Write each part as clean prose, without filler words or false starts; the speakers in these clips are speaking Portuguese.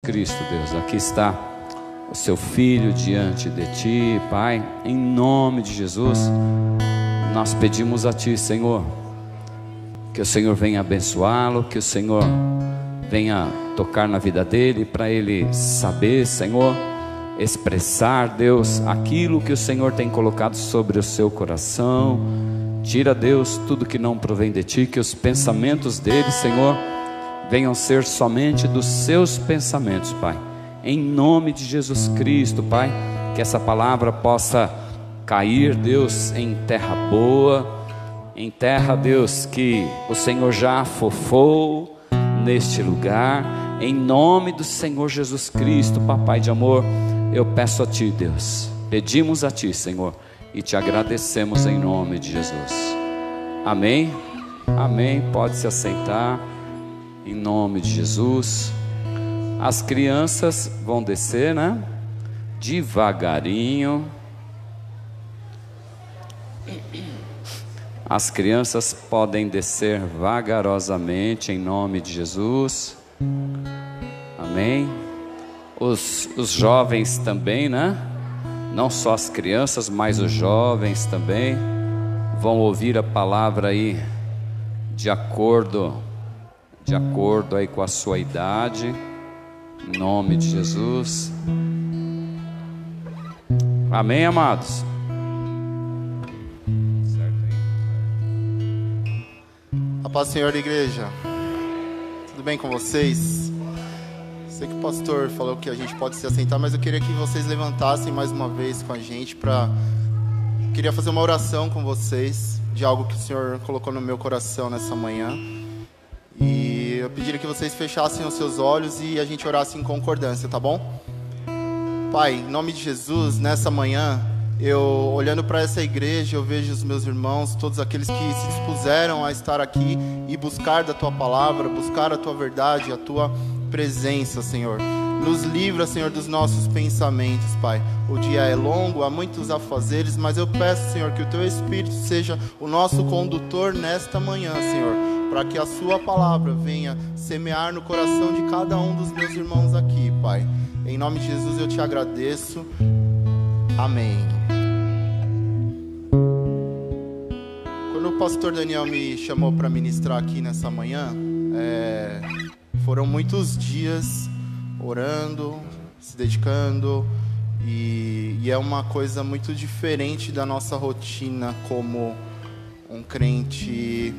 Cristo, Deus, aqui está o seu filho diante de ti, Pai, em nome de Jesus. Nós pedimos a ti, Senhor, que o Senhor venha abençoá-lo, que o Senhor venha tocar na vida dele, para ele saber, Senhor, expressar, Deus, aquilo que o Senhor tem colocado sobre o seu coração. Tira, Deus, tudo que não provém de ti, que os pensamentos dele, Senhor, venham ser somente dos seus pensamentos, Pai, em nome de Jesus Cristo, Pai. Que essa palavra possa cair, Deus, em terra boa, em terra, Deus, que o Senhor já afofou neste lugar, em nome do Senhor Jesus Cristo. Papai de amor, eu peço a ti, Deus, pedimos a ti, Senhor, e te agradecemos em nome de Jesus. Amém, amém. Pode se assentar em nome de Jesus. As crianças vão descer, né? Devagarinho. As crianças podem descer vagarosamente em nome de Jesus. Amém. Os jovens também, né? Não só as crianças, mas os jovens também vão ouvir a palavra aí de acordo aí com a sua idade, em nome de Jesus. Amém, amados? A paz do Senhor, igreja. Tudo bem com vocês? Sei que o pastor falou que a gente pode se assentar, mas eu queria que vocês levantassem mais uma vez com a gente queria fazer uma oração com vocês de algo que o Senhor colocou no meu coração nessa manhã. E eu pediria que vocês fechassem os seus olhos e a gente orasse em concordância, tá bom? Pai, em nome de Jesus, nessa manhã, eu olhando para essa igreja, eu vejo os meus irmãos, todos aqueles que se dispuseram a estar aqui e buscar da Tua palavra, buscar a Tua verdade, a Tua presença, Senhor. Nos livra, Senhor, dos nossos pensamentos, Pai. O dia é longo, há muitos afazeres, mas eu peço, Senhor, que o Teu Espírito seja o nosso condutor nesta manhã, Senhor, para que a Sua palavra venha semear no coração de cada um dos meus irmãos aqui, Pai. Em nome de Jesus eu Te agradeço. Amém. Quando o pastor Daniel me chamou para ministrar aqui nessa manhã, foram muitos dias orando, se dedicando, e é uma coisa muito diferente da nossa rotina como um crente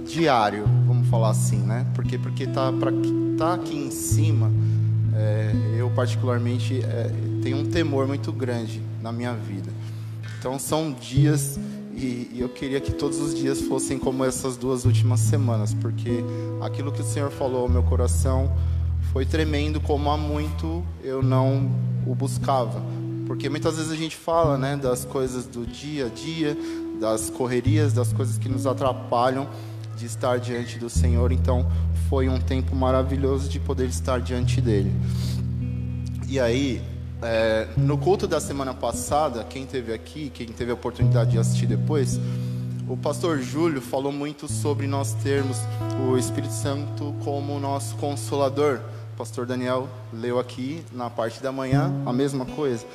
diário, vamos falar assim, né? Porque tá aqui em cima, eu particularmente tenho um temor muito grande na minha vida. Então são dias, e eu queria que todos os dias fossem como essas 2 últimas semanas, porque aquilo que o Senhor falou ao meu coração foi tremendo, como há muito eu não o buscava. Porque muitas vezes a gente fala, né, das coisas do dia a dia, das correrias, das coisas que nos atrapalham de estar diante do Senhor. Então foi um tempo maravilhoso de poder estar diante dele. E aí, no culto da semana passada, quem esteve aqui, quem teve a oportunidade de assistir depois, o pastor Júlio falou muito sobre nós termos o Espírito Santo como nosso consolador. O pastor Daniel leu aqui na parte da manhã a mesma coisa.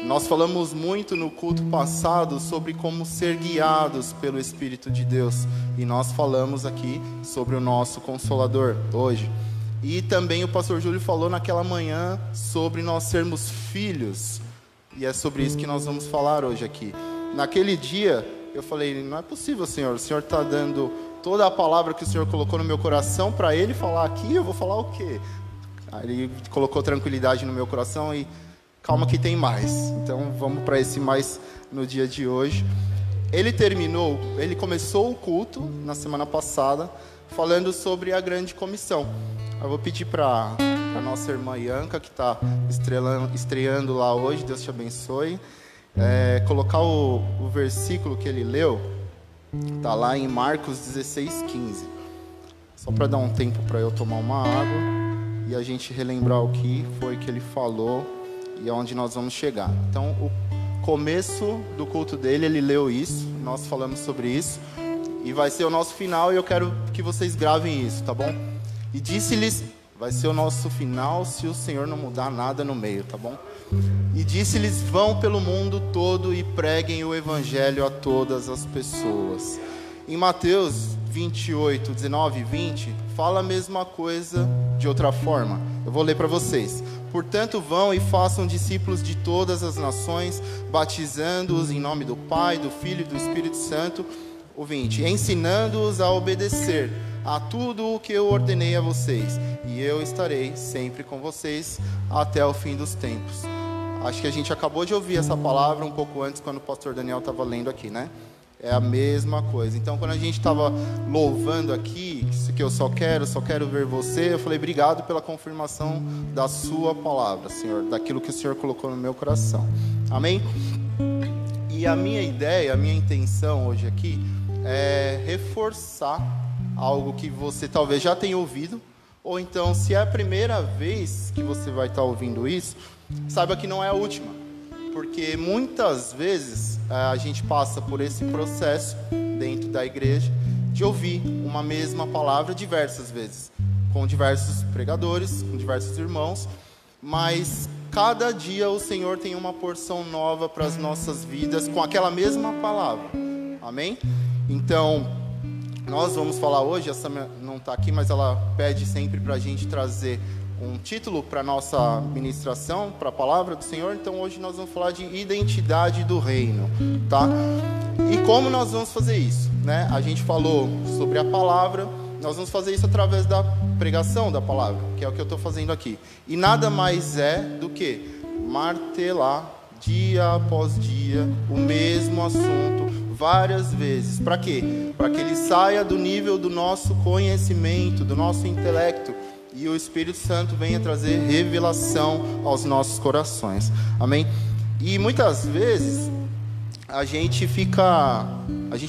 Nós falamos muito no culto passado sobre como ser guiados pelo Espírito de Deus, e nós falamos aqui sobre o nosso Consolador hoje. E também o pastor Júlio falou naquela manhã sobre nós sermos filhos, e é sobre isso que nós vamos falar hoje aqui. Naquele dia eu falei, não é possível, Senhor, o Senhor está dando toda a palavra que o Senhor colocou no meu coração para ele falar aqui, eu vou falar o quê? Aí ele colocou tranquilidade no meu coração e calma que tem mais. Então vamos para esse mais no dia de hoje. Ele começou o culto na semana passada falando sobre a grande comissão. Eu vou pedir para a nossa irmã Ianca, que está estreando lá hoje, Deus te abençoe, colocar o versículo que ele leu, está lá em Marcos 16:15. Só para dar um tempo para eu tomar uma água e a gente relembrar o que foi que ele falou e aonde nós vamos chegar. Então, o começo do culto dele, ele leu isso, nós falamos sobre isso, e vai ser o nosso final, e eu quero que vocês gravem isso, tá bom? E disse-lhes, Vai ser o nosso final se o Senhor não mudar nada no meio, tá bom? E disse-lhes: vão pelo mundo todo e preguem o evangelho a todas as pessoas. Em Mateus 28, 19 e 20, fala a mesma coisa de outra forma. Eu vou ler para vocês. Portanto, vão e façam discípulos de todas as nações, batizando-os em nome do Pai, do Filho e do Espírito Santo. O 20, ensinando-os a obedecer a tudo o que eu ordenei a vocês, e eu estarei sempre com vocês até o fim dos tempos. Acho que a gente acabou de ouvir essa palavra um pouco antes, quando o pastor Daniel estava lendo aqui, né? É a mesma coisa. Então, quando a gente estava louvando aqui, que eu só quero ver você, eu falei: obrigado pela confirmação da sua palavra, Senhor, daquilo que o Senhor colocou no meu coração. Amém? E a minha ideia, a minha intenção hoje aqui é reforçar algo que você talvez já tenha ouvido, ou então, se é a primeira vez que você vai estar ouvindo isso, saiba que não é a última, porque muitas vezes a gente passa por esse processo dentro da igreja de ouvir uma mesma palavra diversas vezes, com diversos pregadores, com diversos irmãos, mas cada dia o Senhor tem uma porção nova para as nossas vidas com aquela mesma palavra. Amém? Então, nós vamos falar hoje, a Samia não está aqui, mas ela pede sempre para a gente trazer um título para a nossa ministração, para a palavra do Senhor. Então hoje nós vamos falar de identidade do reino, tá? E como nós vamos fazer isso, né? A gente falou sobre a palavra, nós vamos fazer isso através da pregação da palavra, que é o que eu estou fazendo aqui. E nada mais é do que martelar dia após dia o mesmo assunto várias vezes. Para quê? Para que ele saia do nível do nosso conhecimento, do nosso intelecto, e o Espírito Santo venha trazer revelação aos nossos corações. Amém? E muitas vezes a gente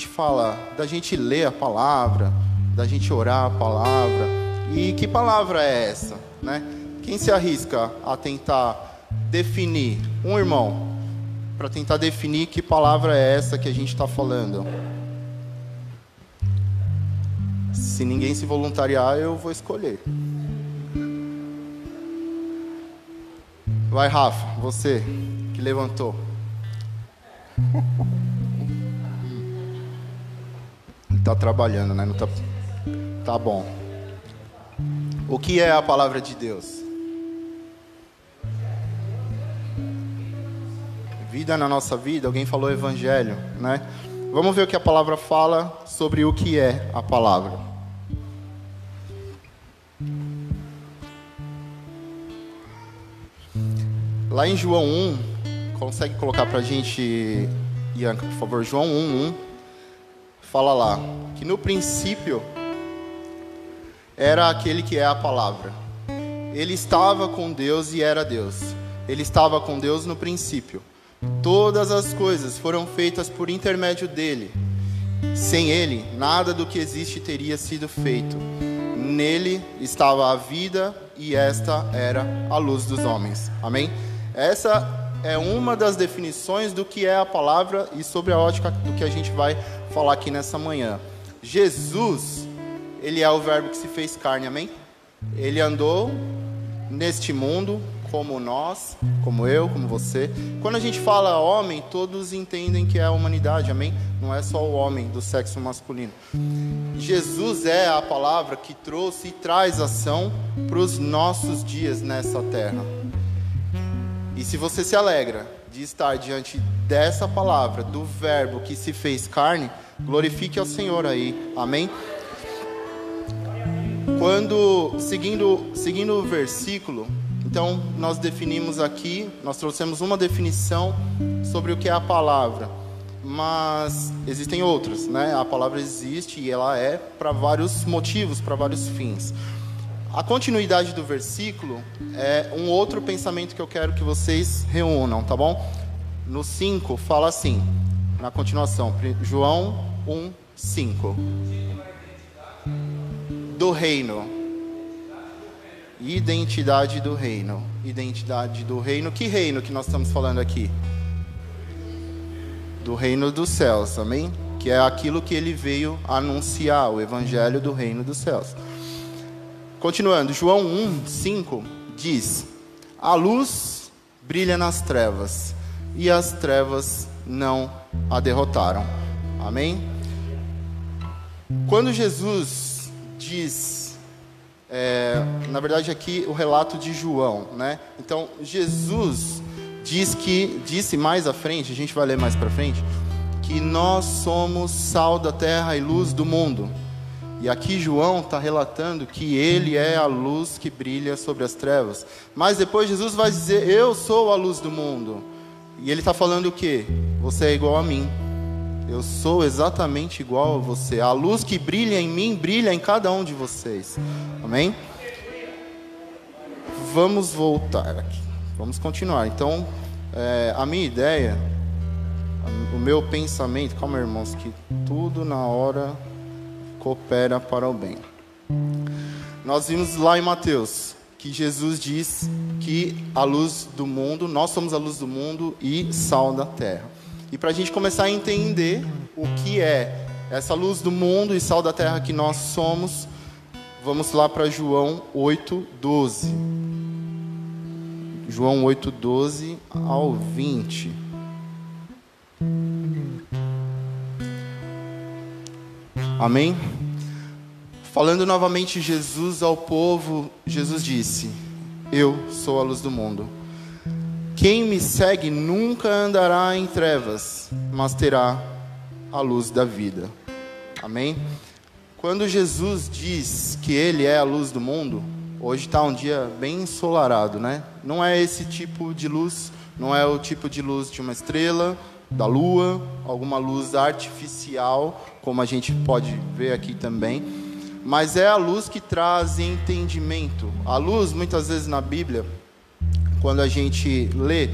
fala da gente ler a palavra, da gente orar a palavra. E que palavra é essa, né? Quem se arrisca a tentar definir, um irmão, para tentar definir que palavra é essa que a gente está falando? Se ninguém se voluntariar, eu vou escolher. Vai, Rafa, você que levantou. Está trabalhando, né? Não tá... Tá bom. O que é a palavra de Deus? Vida na nossa vida. Alguém falou evangelho, né? Vamos ver o que a palavra fala sobre o que é a palavra. Lá em João 1, consegue colocar pra gente, Ianca, por favor, João 1:1, fala lá que no princípio era aquele que é a palavra. Ele estava com Deus e era Deus. Ele estava com Deus no princípio. Todas as coisas foram feitas por intermédio dele. Sem ele, nada do que existe teria sido feito. Nele estava a vida e esta era a luz dos homens. Amém? Essa é uma das definições do que é a palavra e sobre a ótica do que a gente vai falar aqui nessa manhã. Jesus, ele é o verbo que se fez carne, amém? Ele andou neste mundo como nós, como eu, como você. Quando a gente fala homem, todos entendem que é a humanidade, amém? Não é só o homem do sexo masculino. Jesus é a palavra que trouxe e traz ação para os nossos dias nessa terra. E se você se alegra de estar diante dessa palavra, do verbo que se fez carne, glorifique ao Senhor aí, amém? Quando, seguindo o versículo, então nós definimos aqui, nós trouxemos uma definição sobre o que é a palavra, mas existem outras, né? A palavra existe e ela é para vários motivos, para vários fins. A continuidade do versículo é um outro pensamento que eu quero que vocês reúnam, tá bom? No 5 fala assim, na continuação, João 1:5. Do reino. Identidade do reino. Identidade do reino. Que reino que nós estamos falando aqui? Do reino dos céus, amém? Que é aquilo que ele veio anunciar, o evangelho do reino dos céus. Continuando, João 1:5 diz: a luz brilha nas trevas, e as trevas não a derrotaram. Amém? Quando Jesus diz, na verdade aqui o relato de João, né? Então Jesus disse mais à frente, a gente vai ler mais para frente, que nós somos sal da terra e luz do mundo. E aqui João está relatando que ele é a luz que brilha sobre as trevas. Mas depois Jesus vai dizer: eu sou a luz do mundo. E ele está falando o quê? Você é igual a mim. Eu sou exatamente igual a você. A luz que brilha em mim, brilha em cada um de vocês. Amém? Vamos voltar aqui. Vamos continuar. Então, a minha ideia, o meu pensamento... Calma, irmãos, que tudo na hora coopera para o bem. Nós vimos lá em Mateus que Jesus diz que a luz do mundo, nós somos a luz do mundo e sal da terra. E para a gente começar a entender o que é essa luz do mundo e sal da terra que nós somos, vamos lá para João 8:12. João 8:12 ao 20. Amém? Falando novamente Jesus ao povo, Jesus disse: eu sou a luz do mundo. Quem me segue nunca andará em trevas, mas terá a luz da vida. Amém? Quando Jesus diz que Ele é a luz do mundo, hoje está um dia bem ensolarado, né? Não é esse tipo de luz, não é o tipo de luz de uma estrela, da lua, alguma luz artificial, como a gente pode ver aqui também, mas é a luz que traz entendimento. A luz, muitas vezes na Bíblia, quando a gente lê,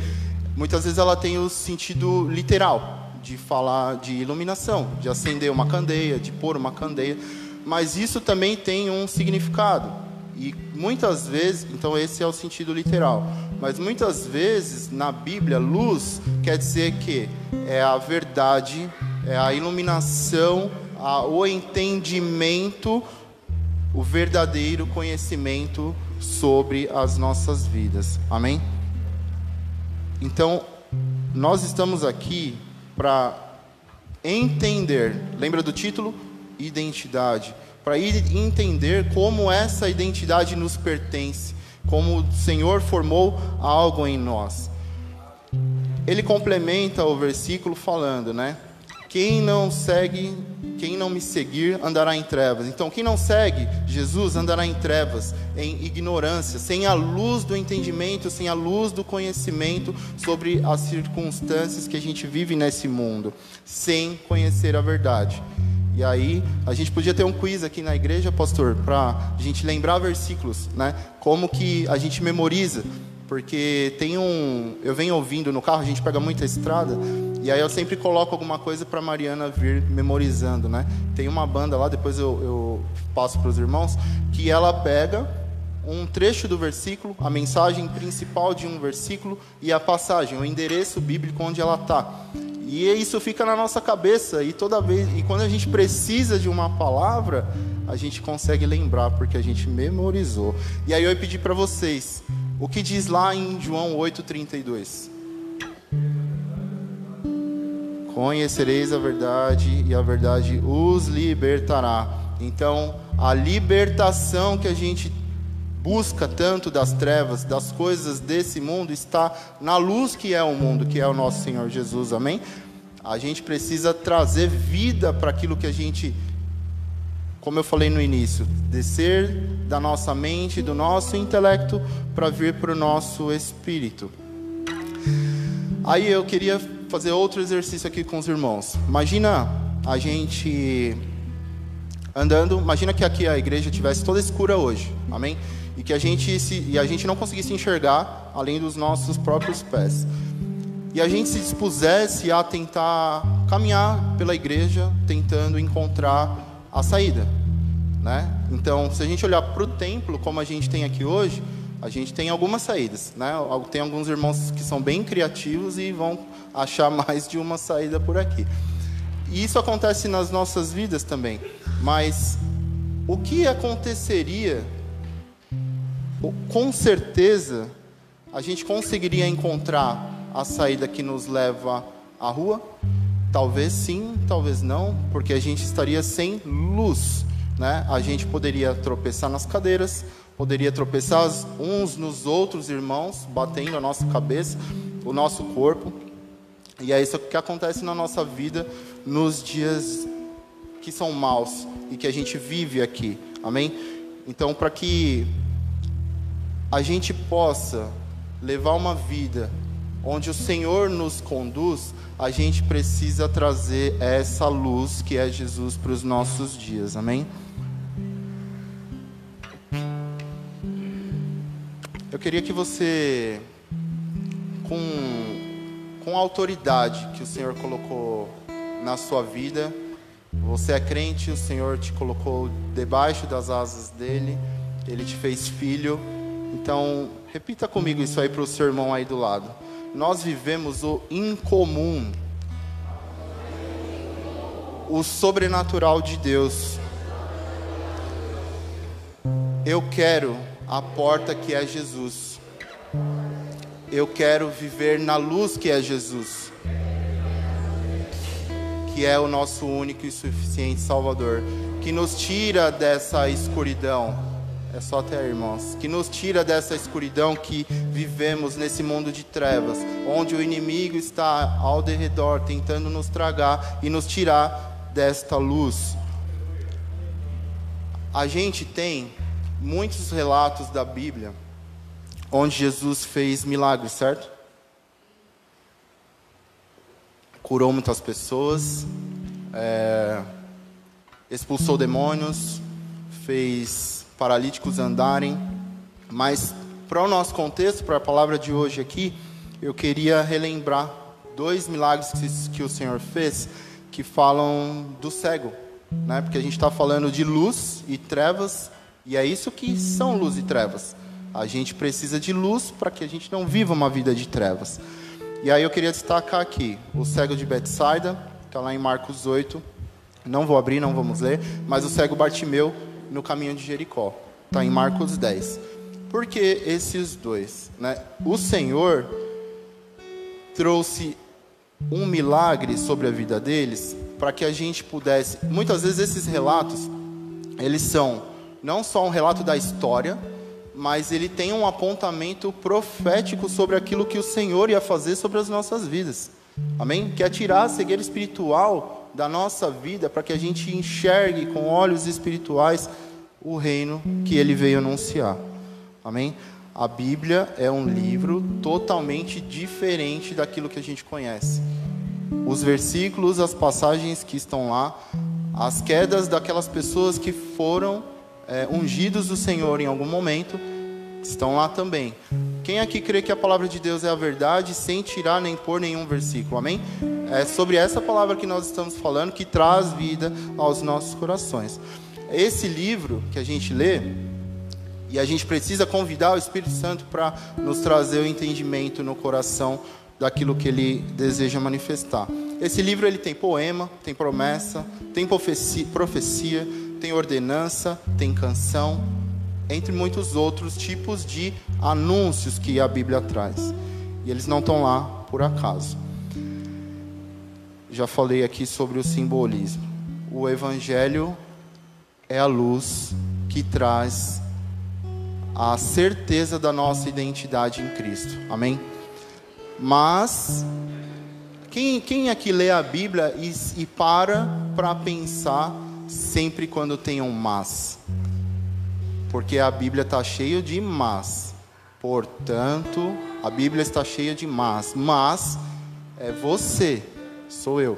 muitas vezes ela tem o sentido literal, de falar de iluminação, de acender uma candeia, de pôr uma candeia, mas isso também tem um significado. E muitas vezes, então esse é o sentido literal, mas muitas vezes na Bíblia, luz quer dizer que é a verdade, é a iluminação, o entendimento, o verdadeiro conhecimento sobre as nossas vidas. Amém? Então, nós estamos aqui para entender, lembra do título? Identidade. Para entender como essa identidade nos pertence, como o Senhor formou algo em nós. Ele complementa o versículo falando, né? Quem não me seguir, andará em trevas. Então, quem não segue Jesus andará em trevas, em ignorância, sem a luz do entendimento, sem a luz do conhecimento sobre as circunstâncias que a gente vive nesse mundo, sem conhecer a verdade. E aí, a gente podia ter um quiz aqui na igreja, pastor, para a gente lembrar versículos, né? Como que a gente memoriza, porque eu venho ouvindo no carro, a gente pega muita estrada, e aí eu sempre coloco alguma coisa para Mariana vir memorizando, né? Tem uma banda lá, depois eu passo para os irmãos, que ela pega um trecho do versículo, a mensagem principal de um versículo e a passagem, o endereço bíblico onde ela está. E isso fica na nossa cabeça, e toda vez, e quando a gente precisa de uma palavra, a gente consegue lembrar, porque a gente memorizou. E aí eu pedi para vocês, o que diz lá em João 8:32? Conhecereis a verdade, e a verdade os libertará. Então, a libertação que a gente busca tanto das trevas, das coisas desse mundo, está na luz que é o mundo, que é o nosso Senhor Jesus, amém? A gente precisa trazer vida para aquilo que a gente, como eu falei no início, descer da nossa mente, do nosso intelecto, para vir para o nosso espírito. Aí eu queria fazer outro exercício aqui com os irmãos. Imagina a gente andando, imagina que aqui a igreja estivesse toda escura hoje, amém? E que a gente não conseguisse enxergar além dos nossos próprios pés. E a gente se dispusesse a tentar caminhar pela igreja, tentando encontrar a saída, né? Então, se a gente olhar para o templo, como a gente tem aqui hoje, a gente tem algumas saídas, né? Tem alguns irmãos que são bem criativos e vão achar mais de uma saída por aqui. E isso acontece nas nossas vidas também. Mas o que aconteceria com certeza a gente conseguiria encontrar a saída que nos leva à rua? Talvez sim, talvez não, porque a gente estaria sem luz, né? A gente poderia tropeçar nas cadeiras, poderia tropeçar uns nos outros irmãos, batendo a nossa cabeça, o nosso corpo. E é isso que acontece na nossa vida nos dias que são maus e que a gente vive aqui. Amém? Então, para que a gente possa levar uma vida onde o Senhor nos conduz, a gente precisa trazer essa luz que é Jesus para os nossos dias. Amém? Eu queria que você, com a autoridade que o Senhor colocou na sua vida, você é crente, o Senhor te colocou debaixo das asas dele, ele te fez filho. Então, repita comigo isso aí para o seu irmão aí do lado. Nós vivemos o incomum, o sobrenatural de Deus. Eu quero a porta que é Jesus. Eu quero viver na luz que é Jesus, que é o nosso único e suficiente Salvador, que nos tira dessa escuridão. É só até aí, irmãos. Que nos tira dessa escuridão que vivemos nesse mundo de trevas, onde o inimigo está ao derredor tentando nos tragar e nos tirar desta luz. A gente tem muitos relatos da Bíblia onde Jesus fez milagres, certo? Curou muitas pessoas, expulsou demônios, fez paralíticos andarem. Mas para o nosso contexto, para a palavra de hoje aqui, eu queria relembrar 2 milagres que o Senhor fez, que falam do cego, né? Porque a gente está falando de luz e trevas, e é isso que são luz e trevas. A gente precisa de luz para que a gente não viva uma vida de trevas. E aí eu queria destacar aqui o cego de Betsaida, está lá em Marcos 8. Não vou abrir, não vamos ler. Mas o cego Bartimeu no caminho de Jericó, está em Marcos 10. Por que esses 2? Né? O Senhor trouxe um milagre sobre a vida deles para que a gente pudesse... Muitas vezes esses relatos, eles são não só um relato da história, mas ele tem um apontamento profético sobre aquilo que o Senhor ia fazer sobre as nossas vidas. Amém? Que é tirar a cegueira espiritual da nossa vida para que a gente enxergue com olhos espirituais o reino que ele veio anunciar. Amém? A Bíblia é um livro totalmente diferente daquilo que a gente conhece. Os versículos, as passagens que estão lá, as quedas daquelas pessoas que foram ungidos do Senhor em algum momento, estão lá também. Quem aqui crê que a palavra de Deus é a verdade, sem tirar nem pôr nenhum versículo? Amém? É sobre essa palavra que nós estamos falando, que traz vida aos nossos corações. Esse livro que a gente lê, e a gente precisa convidar o Espírito Santo para nos trazer o entendimento no coração daquilo que ele deseja manifestar. Esse livro ele tem poema, tem promessa, tem profecia, tem ordenança, tem canção, entre muitos outros tipos de anúncios que a Bíblia traz. E eles não estão lá por acaso. Já falei aqui sobre o simbolismo. O Evangelho é a luz que traz a certeza da nossa identidade em Cristo. Amém? Mas quem aqui lê a Bíblia e para pensar sempre quando tem um mas? Porque a Bíblia está cheia de mas. Portanto, a Bíblia está cheia de mas. Mas é você, sou eu.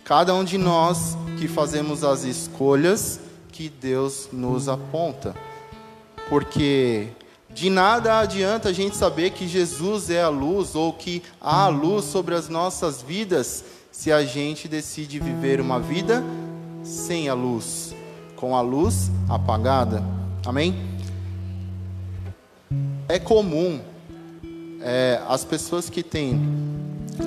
Cada um de nós que fazemos as escolhas que Deus nos aponta. Porque de nada adianta a gente saber que Jesus é a luz ou que há luz sobre as nossas vidas se a gente decide viver uma vida sem a luz, com a luz apagada. Amém? É comum as pessoas que têm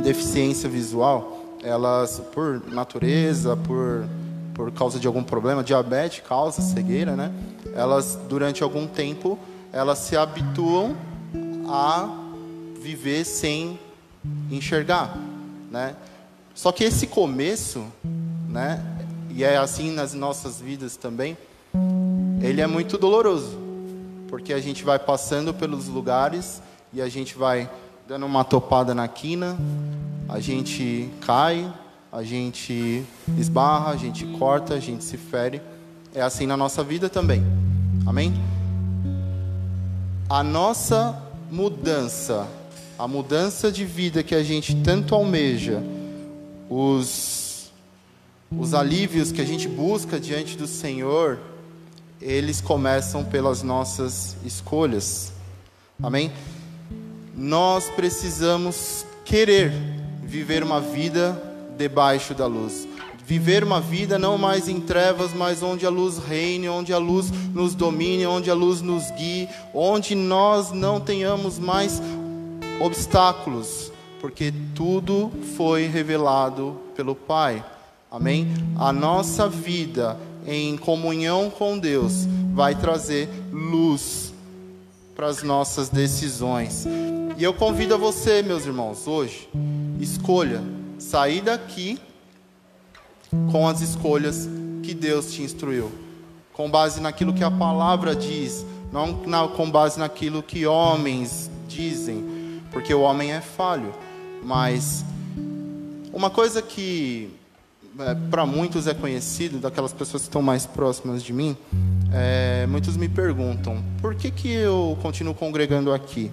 deficiência visual, elas, por natureza, por causa de algum problema, diabetes causa cegueira, né? Elas, durante algum tempo, elas se habituam a viver sem enxergar, né? Só que esse começo, né, e é assim nas nossas vidas também, ele é muito doloroso, porque a gente vai passando pelos lugares e a gente vai dando uma topada na quina, a gente cai, a gente esbarra, a gente corta, a gente se fere. É assim na nossa vida também. Amém? A nossa mudança, a mudança de vida que a gente tanto almeja, os alívios que a gente busca diante do Senhor, eles começam pelas nossas escolhas. Amém? Nós precisamos querer viver uma vida debaixo da luz. Viver uma vida não mais em trevas, mas onde a luz reine, onde a luz nos domine, onde a luz nos guie, onde nós não tenhamos mais obstáculos, porque tudo foi revelado pelo Pai. Amém? A nossa vida em comunhão com Deus vai trazer luz para as nossas decisões. E eu convido a você, meus irmãos, hoje, escolha sair daqui com as escolhas que Deus te instruiu, com base naquilo que a palavra diz, não com base naquilo que homens dizem, porque o homem é falho. Mas uma coisa que para muitos é conhecido, daquelas pessoas que estão mais próximas de mim, muitos me perguntam, por que eu continuo congregando aqui?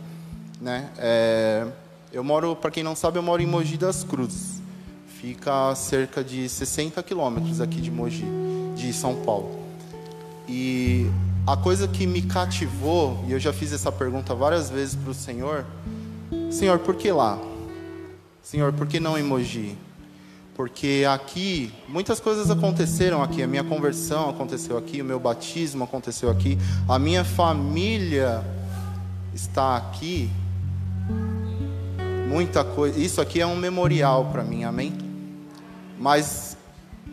Né? Eu moro, para quem não sabe, eu moro em Mogi das Cruzes. Fica a cerca de 60 quilômetros aqui de Mogi, de São Paulo. E a coisa que me cativou, e eu já fiz essa pergunta várias vezes para o Senhor: Senhor, por que lá? Senhor, por que não em Mogi? Porque aqui, muitas coisas aconteceram aqui. A minha conversão aconteceu aqui, o meu batismo aconteceu aqui, a minha família está aqui. Muita coisa, isso aqui é um memorial para mim, amém? Mas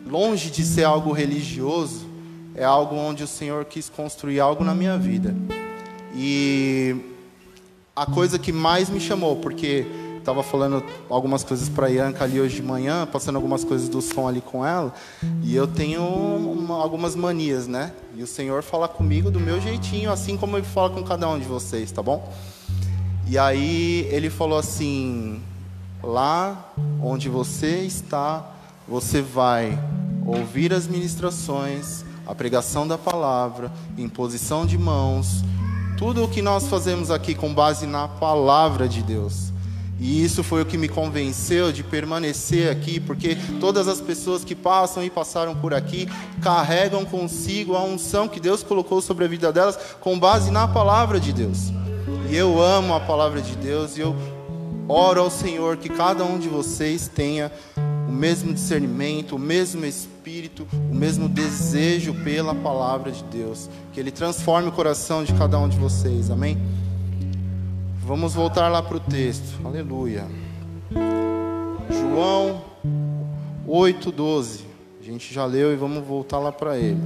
longe de ser algo religioso, é algo onde o Senhor quis construir algo na minha vida. E a coisa que mais me chamou, porque estava falando algumas coisas para a Ianca ali hoje de manhã, passando algumas coisas do som ali com ela, e eu tenho algumas manias, né? E o Senhor fala comigo do meu jeitinho, assim como Ele fala com cada um de vocês, tá bom? E aí Ele falou assim: lá onde você está, você vai ouvir as ministrações, a pregação da palavra, imposição de mãos, tudo o que nós fazemos aqui com base na palavra de Deus. E isso foi o que me convenceu de permanecer aqui, porque todas as pessoas que passam e passaram por aqui carregam consigo a unção que Deus colocou sobre a vida delas com base na palavra de Deus. E eu amo a palavra de Deus, e eu oro ao Senhor que cada um de vocês tenha o mesmo discernimento, o mesmo espírito, o mesmo desejo pela palavra de Deus, que Ele transforme o coração de cada um de vocês, amém? Vamos voltar lá para o texto, aleluia. João 8:12, a gente já leu e vamos voltar lá para ele.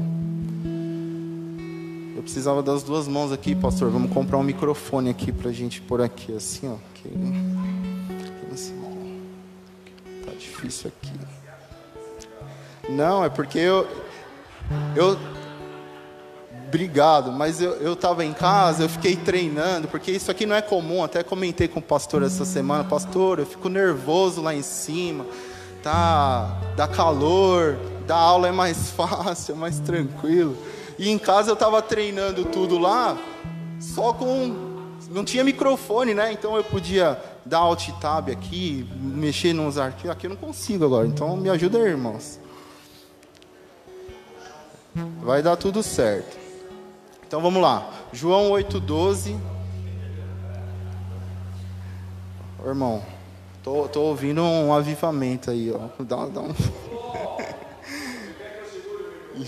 Eu precisava das duas mãos aqui, pastor, vamos comprar um microfone aqui para a gente pôr aqui, assim, ó. Tá difícil aqui. Não, é porque eu obrigado, mas eu estava em casa, eu fiquei treinando, porque isso aqui não é comum. Até comentei com o pastor essa semana: pastor, eu fico nervoso lá em cima, tá? Dá calor, da aula é mais fácil, é mais tranquilo. E em casa eu estava treinando tudo lá, só com... não tinha microfone, né? Então eu podia dar alt tab aqui, mexer nos arquivos. Aqui eu não consigo agora, então me ajuda aí, irmãos. Vai dar tudo certo. Então vamos lá, João 8:12. Ô, irmão, tô ouvindo um avivamento aí, ó. Dá um...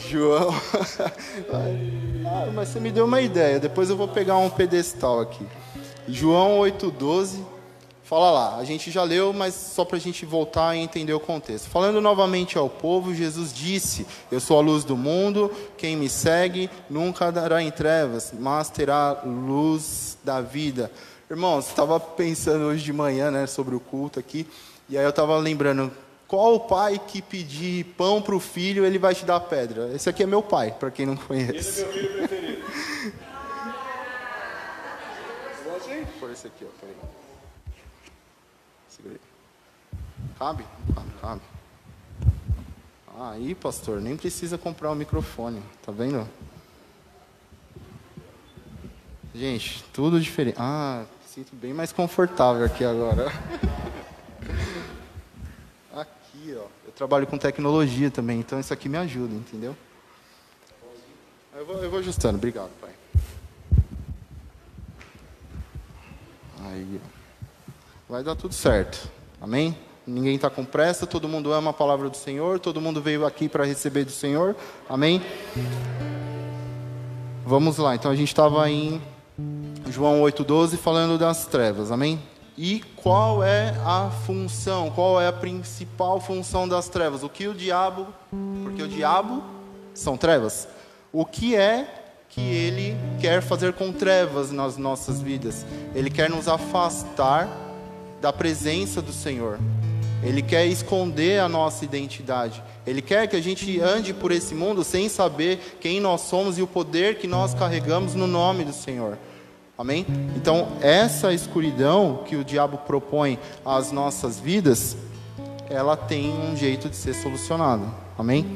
João... mas você me deu uma ideia, depois eu vou pegar um pedestal aqui. João 8:12. Fala lá, a gente já leu, mas só para a gente voltar e entender o contexto. Falando novamente ao povo, Jesus disse: eu sou a luz do mundo, quem me segue nunca andará em trevas, mas terá luz da vida. Irmãos, estava pensando hoje de manhã, né, sobre o culto aqui, e aí eu estava lembrando, qual o pai que pedir pão para o filho, ele vai te dar pedra? Esse aqui é meu pai, para quem não conhece. Esse é meu filho preferido. Por esse aqui, ó, peraí. Segurei. Cabe? Cabe. Aí, pastor, nem precisa comprar um microfone, tá vendo? Gente, tudo diferente. Sinto bem mais confortável aqui agora. Aqui, ó. Eu trabalho com tecnologia também, então isso aqui me ajuda, entendeu? Eu vou ajustando. Obrigado, pai. Aí, ó. Vai dar tudo certo. Amém? Ninguém está com pressa, todo mundo ama a palavra do Senhor, todo mundo veio aqui para receber do Senhor. Amém? Vamos lá, então a gente estava em João 8,12 falando das trevas, amém? E qual é a função, qual é a principal função das trevas? O que o diabo, porque o diabo são trevas, o que é que ele quer fazer com trevas nas nossas vidas? Ele quer nos afastar da presença do Senhor. Ele quer esconder a nossa identidade. Ele quer que a gente ande por esse mundo sem saber quem nós somos e o poder que nós carregamos no nome do Senhor. Amém? Então, essa escuridão que o diabo propõe às nossas vidas, ela tem um jeito de ser solucionada. Amém?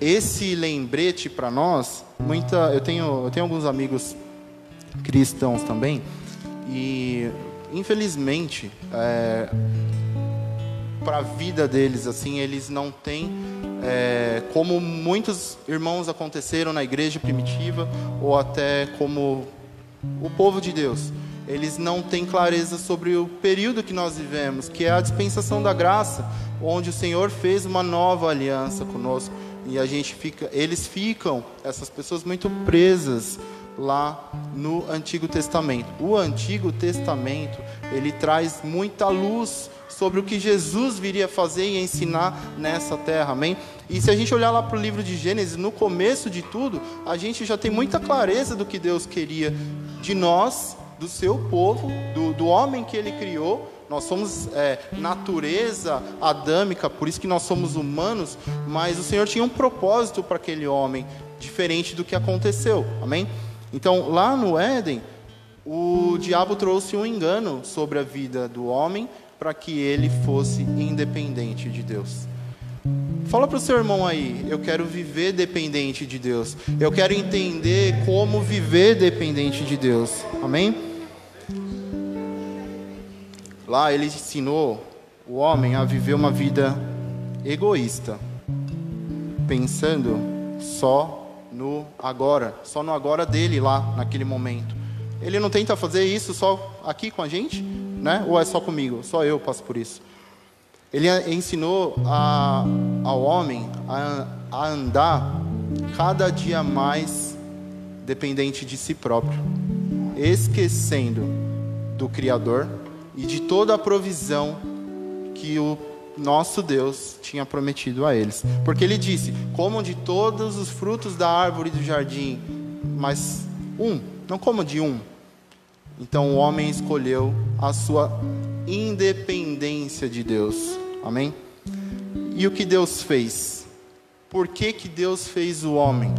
Esse lembrete para nós, eu tenho alguns amigos cristãos também, e infelizmente, para a vida deles, assim, eles não têm, como muitos irmãos aconteceram na igreja primitiva, ou até como o povo de Deus, eles não têm clareza sobre o período que nós vivemos, que é a dispensação da graça, onde o Senhor fez uma nova aliança conosco, e essas pessoas muito presas lá no Antigo Testamento. O Antigo Testamento, ele traz muita luz sobre o que Jesus viria fazer e ensinar nessa terra, amém? E se a gente olhar lá para o livro de Gênesis, no começo de tudo, a gente já tem muita clareza do que Deus queria de nós, do seu povo, do homem que ele criou. Nós somos natureza adâmica, por isso que nós somos humanos, mas o Senhor tinha um propósito para aquele homem, diferente do que aconteceu, amém? Então, lá no Éden, o diabo trouxe um engano sobre a vida do homem, para que ele fosse independente de Deus. Fala para o seu irmão aí, eu quero viver dependente de Deus. Eu quero entender como viver dependente de Deus. Amém? Lá ele ensinou o homem a viver uma vida egoísta, pensando só no agora dele lá, naquele momento. Ele não tenta fazer isso só aqui com a gente, né? Ou é só comigo? Só eu passo por isso. Ele ensinou ao homem a andar cada dia mais dependente de si próprio, esquecendo do Criador e de toda a provisão que o nosso Deus tinha prometido a eles. Porque ele disse: comam de todos os frutos da árvore do jardim, mas não comam de um. Então o homem escolheu a sua independência de Deus. Amém? E o que Deus fez? Por que Deus fez o homem?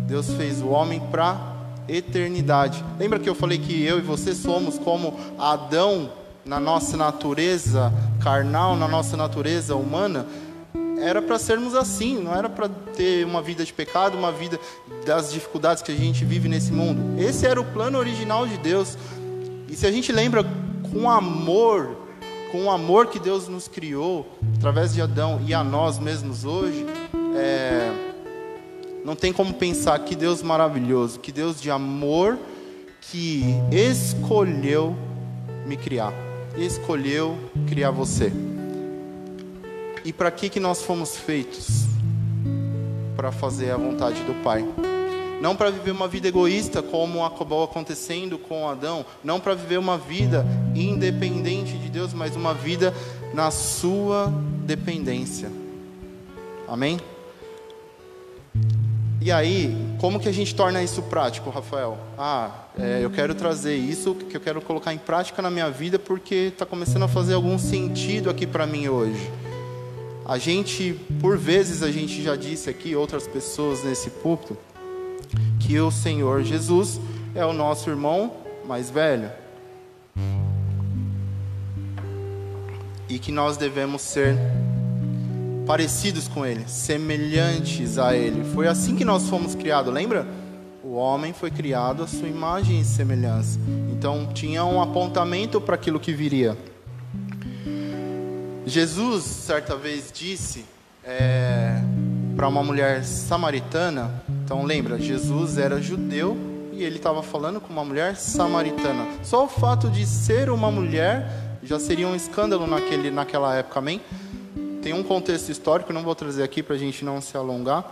Deus fez o homem para eternidade. Lembra que eu falei que eu e você somos como Adão na nossa natureza carnal, na nossa natureza humana? Era para sermos assim, não era para ter uma vida de pecado, uma vida das dificuldades que a gente vive nesse mundo. Esse era o plano original de Deus. E se a gente lembra com o amor que Deus nos criou através de Adão e a nós mesmos hoje, não tem como pensar que Deus maravilhoso, que Deus de amor, que escolheu me criar, escolheu criar você. E para que nós fomos feitos? Para fazer a vontade do Pai. não para viver uma vida egoísta como acabou acontecendo com Adão, não para viver uma vida independente de Deus, mas uma vida na sua dependência. Amém? E aí, como que a gente torna isso prático, Rafael? Eu quero trazer isso, que eu quero colocar em prática na minha vida, porque está começando a fazer algum sentido aqui para mim hoje. A gente, por vezes, a gente já disse aqui, outras pessoas nesse púlpito, que o Senhor Jesus é o nosso irmão mais velho. E que nós devemos ser parecidos com Ele, semelhantes a Ele. Foi assim que nós fomos criados, lembra? O homem foi criado à sua imagem e semelhança. Então tinha um apontamento para aquilo que viria. Jesus, certa vez, disse para uma mulher samaritana. Então lembra, Jesus era judeu e ele estava falando com uma mulher samaritana. Só o fato de ser uma mulher já seria um escândalo naquela época, amém? Tem um contexto histórico, não vou trazer aqui para a gente não se alongar,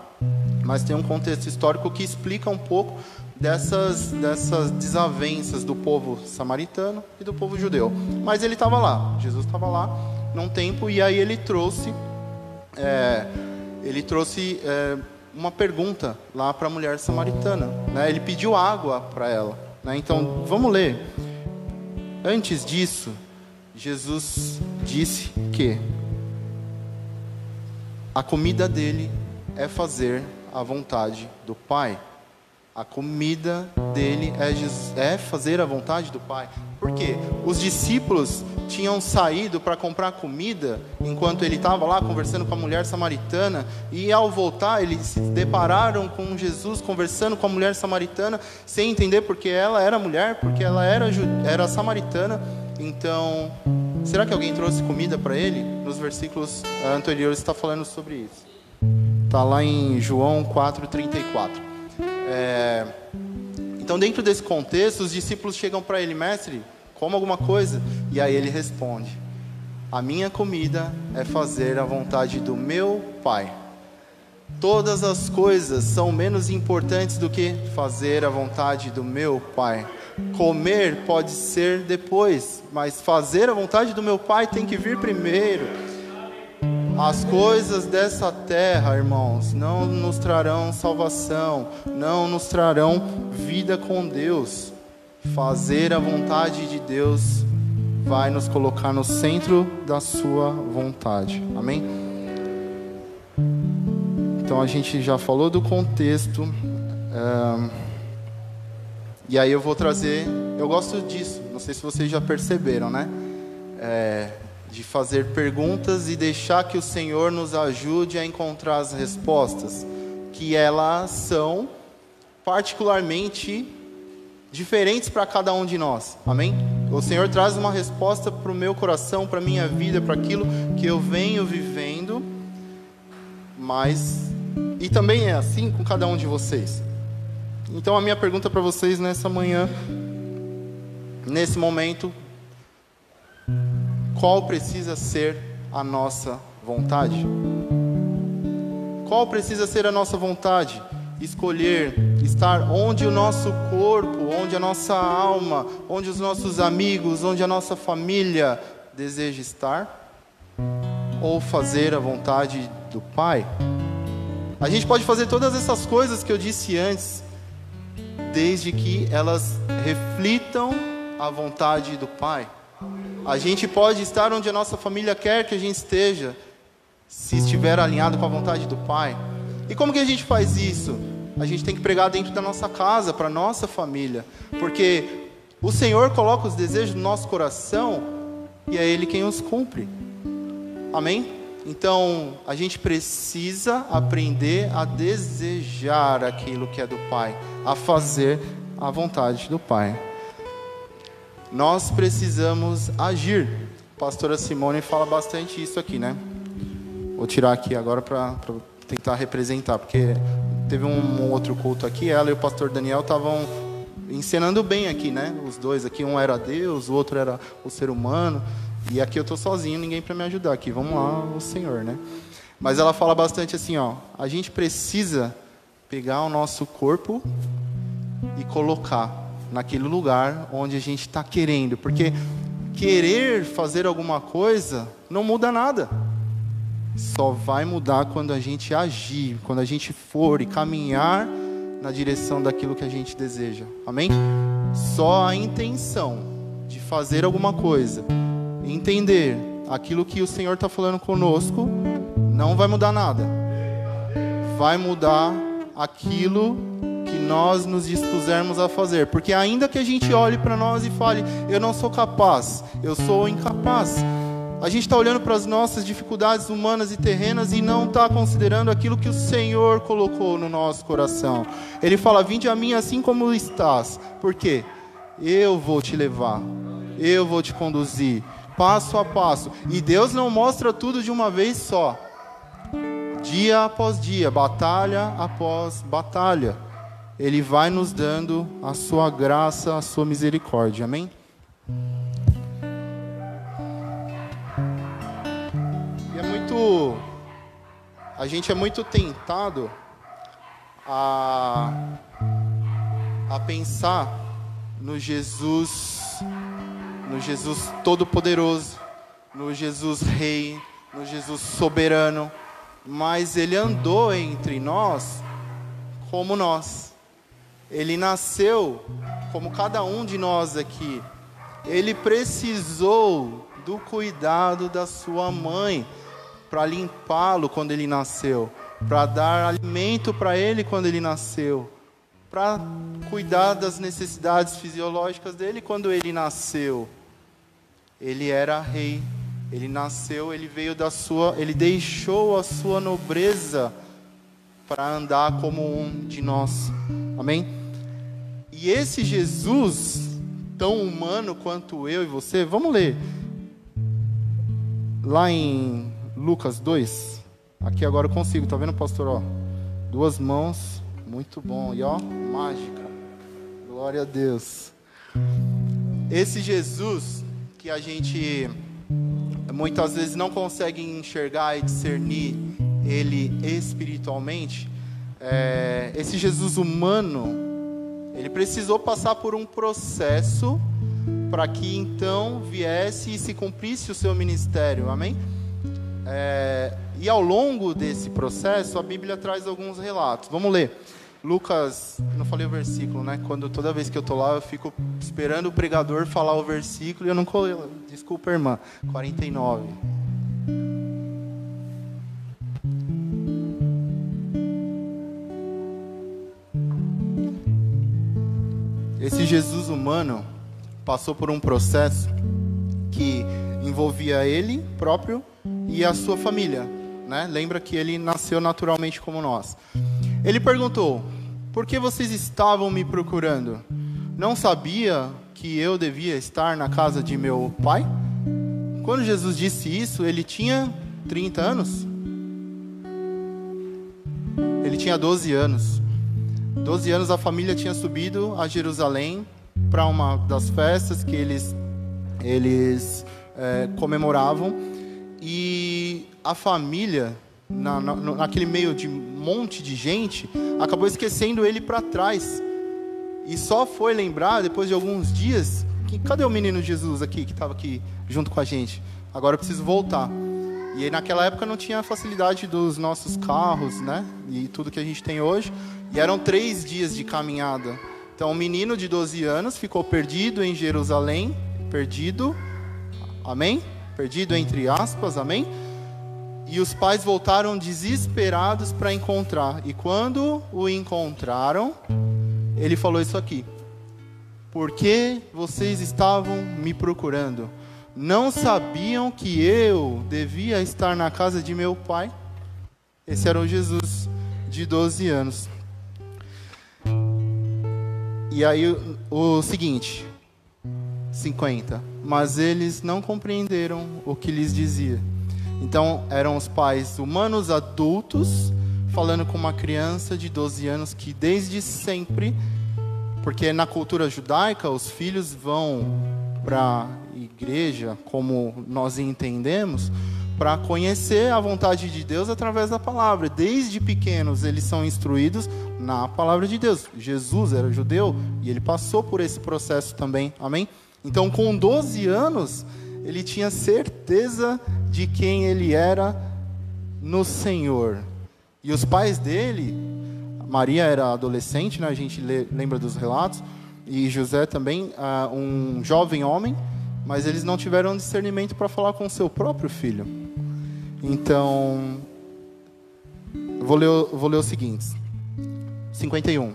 mas tem um contexto histórico que explica um pouco dessas desavenças do povo samaritano e do povo judeu. Mas ele estava lá, Jesus estava lá num tempo, e aí ele trouxe uma pergunta lá para a mulher samaritana, né? Ele pediu água para ela, né? Então vamos ler. Antes disso, Jesus disse que a comida dele é fazer a vontade do Pai. A comida dele é fazer a vontade do Pai. Por quê? Os discípulos tinham saído para comprar comida enquanto ele estava lá conversando com a mulher samaritana, e ao voltar eles se depararam com Jesus conversando com a mulher samaritana, sem entender porque ela era mulher, porque ela era samaritana. Então, será que alguém trouxe comida para ele? Nos versículos anteriores está falando sobre isso. Está lá em João 4:34. Então, dentro desse contexto, os discípulos chegam para ele: mestre, coma alguma coisa. E aí ele responde: a minha comida é fazer a vontade do meu Pai. Todas as coisas são menos importantes do que fazer a vontade do meu Pai. Comer pode ser depois, mas fazer a vontade do meu Pai tem que vir primeiro. As coisas dessa terra, irmãos, não nos trarão salvação, não nos trarão vida com Deus. Fazer a vontade de Deus vai nos colocar no centro da sua vontade. Amém? Então a gente já falou do contexto. E aí eu vou trazer, eu gosto disso, não sei se vocês já perceberam, né? De fazer perguntas e deixar que o Senhor nos ajude a encontrar as respostas, que elas são particularmente diferentes para cada um de nós, amém? O Senhor traz uma resposta para o meu coração, para a minha vida, para aquilo que eu venho vivendo, e também é assim com cada um de vocês. Então a minha pergunta para vocês nessa manhã, nesse momento: qual precisa ser a nossa vontade? Qual precisa ser a nossa vontade? Escolher estar onde o nosso corpo, onde a nossa alma, onde os nossos amigos, onde a nossa família deseja estar? Ou fazer a vontade do Pai? A gente pode fazer todas essas coisas que eu disse antes, desde que elas reflitam a vontade do Pai. A gente pode estar onde a nossa família quer que a gente esteja, se estiver alinhado com a vontade do Pai. E como que a gente faz isso? A gente tem que pregar dentro da nossa casa, para a nossa família, porque o Senhor coloca os desejos no nosso coração e é Ele quem os cumpre. Amém? Então, a gente precisa aprender a desejar aquilo que é do Pai, a fazer a vontade do Pai. Nós precisamos agir. A pastora Simone fala bastante isso aqui, né? Vou tirar aqui agora para tentar representar, porque teve um outro culto aqui, ela e o pastor Daniel estavam encenando bem aqui, né? Os dois aqui, um era Deus, o outro era o ser humano. E aqui eu estou sozinho, ninguém para me ajudar aqui. Vamos lá, o Senhor, né? Mas ela fala bastante assim, ó: a gente precisa pegar o nosso corpo e colocar naquele lugar onde a gente está querendo. Porque querer fazer alguma coisa não muda nada. Só vai mudar quando a gente agir, quando a gente for e caminhar na direção daquilo que a gente deseja. Amém? Só a intenção de fazer alguma coisa, entender aquilo que o Senhor está falando conosco, não vai mudar nada. Vai mudar aquilo que nós nos dispusermos a fazer. Porque ainda que a gente olhe para nós e fale, eu não sou capaz, eu sou incapaz, a gente está olhando para as nossas dificuldades humanas e terrenas e não está considerando aquilo que o Senhor colocou no nosso coração. Ele fala, vinde a mim assim como estás. Por quê? Eu vou te levar, eu vou te conduzir, passo a passo. E Deus não mostra tudo de uma vez só. Dia após dia, batalha após batalha. Ele vai nos dando a sua graça, a sua misericórdia. Amém? A gente é muito tentado a pensar no Jesus Todo-Poderoso, no Jesus Rei, no Jesus Soberano, mas Ele andou entre nós como nós. Ele nasceu como cada um de nós aqui. Ele precisou do cuidado da sua mãe, para limpá-lo quando ele nasceu, para dar alimento para ele quando ele nasceu, para cuidar das necessidades fisiológicas dele quando ele nasceu. Ele era rei, ele nasceu, ele deixou a sua nobreza para andar como um de nós. Amém? E esse Jesus, tão humano quanto eu e você, vamos ler lá em Lucas 2, aqui agora eu consigo, tá vendo, pastor? Ó, 2 mãos, muito bom, e ó, mágica, glória a Deus. Esse Jesus que a gente muitas vezes não consegue enxergar e discernir ele espiritualmente, esse Jesus humano, ele precisou passar por um processo para que então viesse e se cumprisse o seu ministério, amém? E ao longo desse processo, a Bíblia traz alguns relatos. Vamos ler. Lucas, não falei o versículo, né? Toda vez que eu estou lá, eu fico esperando o pregador falar o versículo e eu não colei. Desculpa, irmã. 49. Esse Jesus humano passou por um processo que envolvia ele próprio e a sua família, né? Lembra que ele nasceu naturalmente como nós. Ele perguntou, por que vocês estavam me procurando? Não sabia que eu devia estar na casa de meu pai? Quando Jesus disse isso, ele tinha 30 anos? Ele tinha 12 anos. 12 anos a família tinha subido a Jerusalém para uma das festas que eles comemoravam, e a família, naquele meio de um monte de gente, acabou esquecendo ele para trás, e só foi lembrar depois de alguns dias que, cadê o menino Jesus aqui, que estava aqui junto com a gente? Agora eu preciso voltar. E aí, naquela época não tinha a facilidade dos nossos carros, né? E tudo que a gente tem hoje, e eram 3 dias de caminhada. Então um menino de 12 anos ficou perdido em Jerusalém, perdido, amém? Perdido entre aspas, amém? E os pais voltaram desesperados para encontrar. E quando o encontraram, ele falou isso aqui: por que vocês estavam me procurando? Não sabiam que eu devia estar na casa de meu pai? Esse era o Jesus de 12 anos. E aí o seguinte, 50. Mas eles não compreenderam o que lhes dizia. Então eram os pais humanos adultos falando com uma criança de 12 anos que desde sempre, porque na cultura judaica os filhos vão para a igreja, como nós entendemos, para conhecer a vontade de Deus através da palavra. Desde pequenos eles são instruídos na palavra de Deus. Jesus era judeu e ele passou por esse processo também, amém? Então com 12 anos ele tinha certeza de quem ele era no Senhor. E os pais dele, Maria era adolescente, né? A gente lembra dos relatos, e José também, um jovem homem, mas eles não tiveram discernimento para falar com o seu próprio filho. Então, vou ler os seguintes. 51.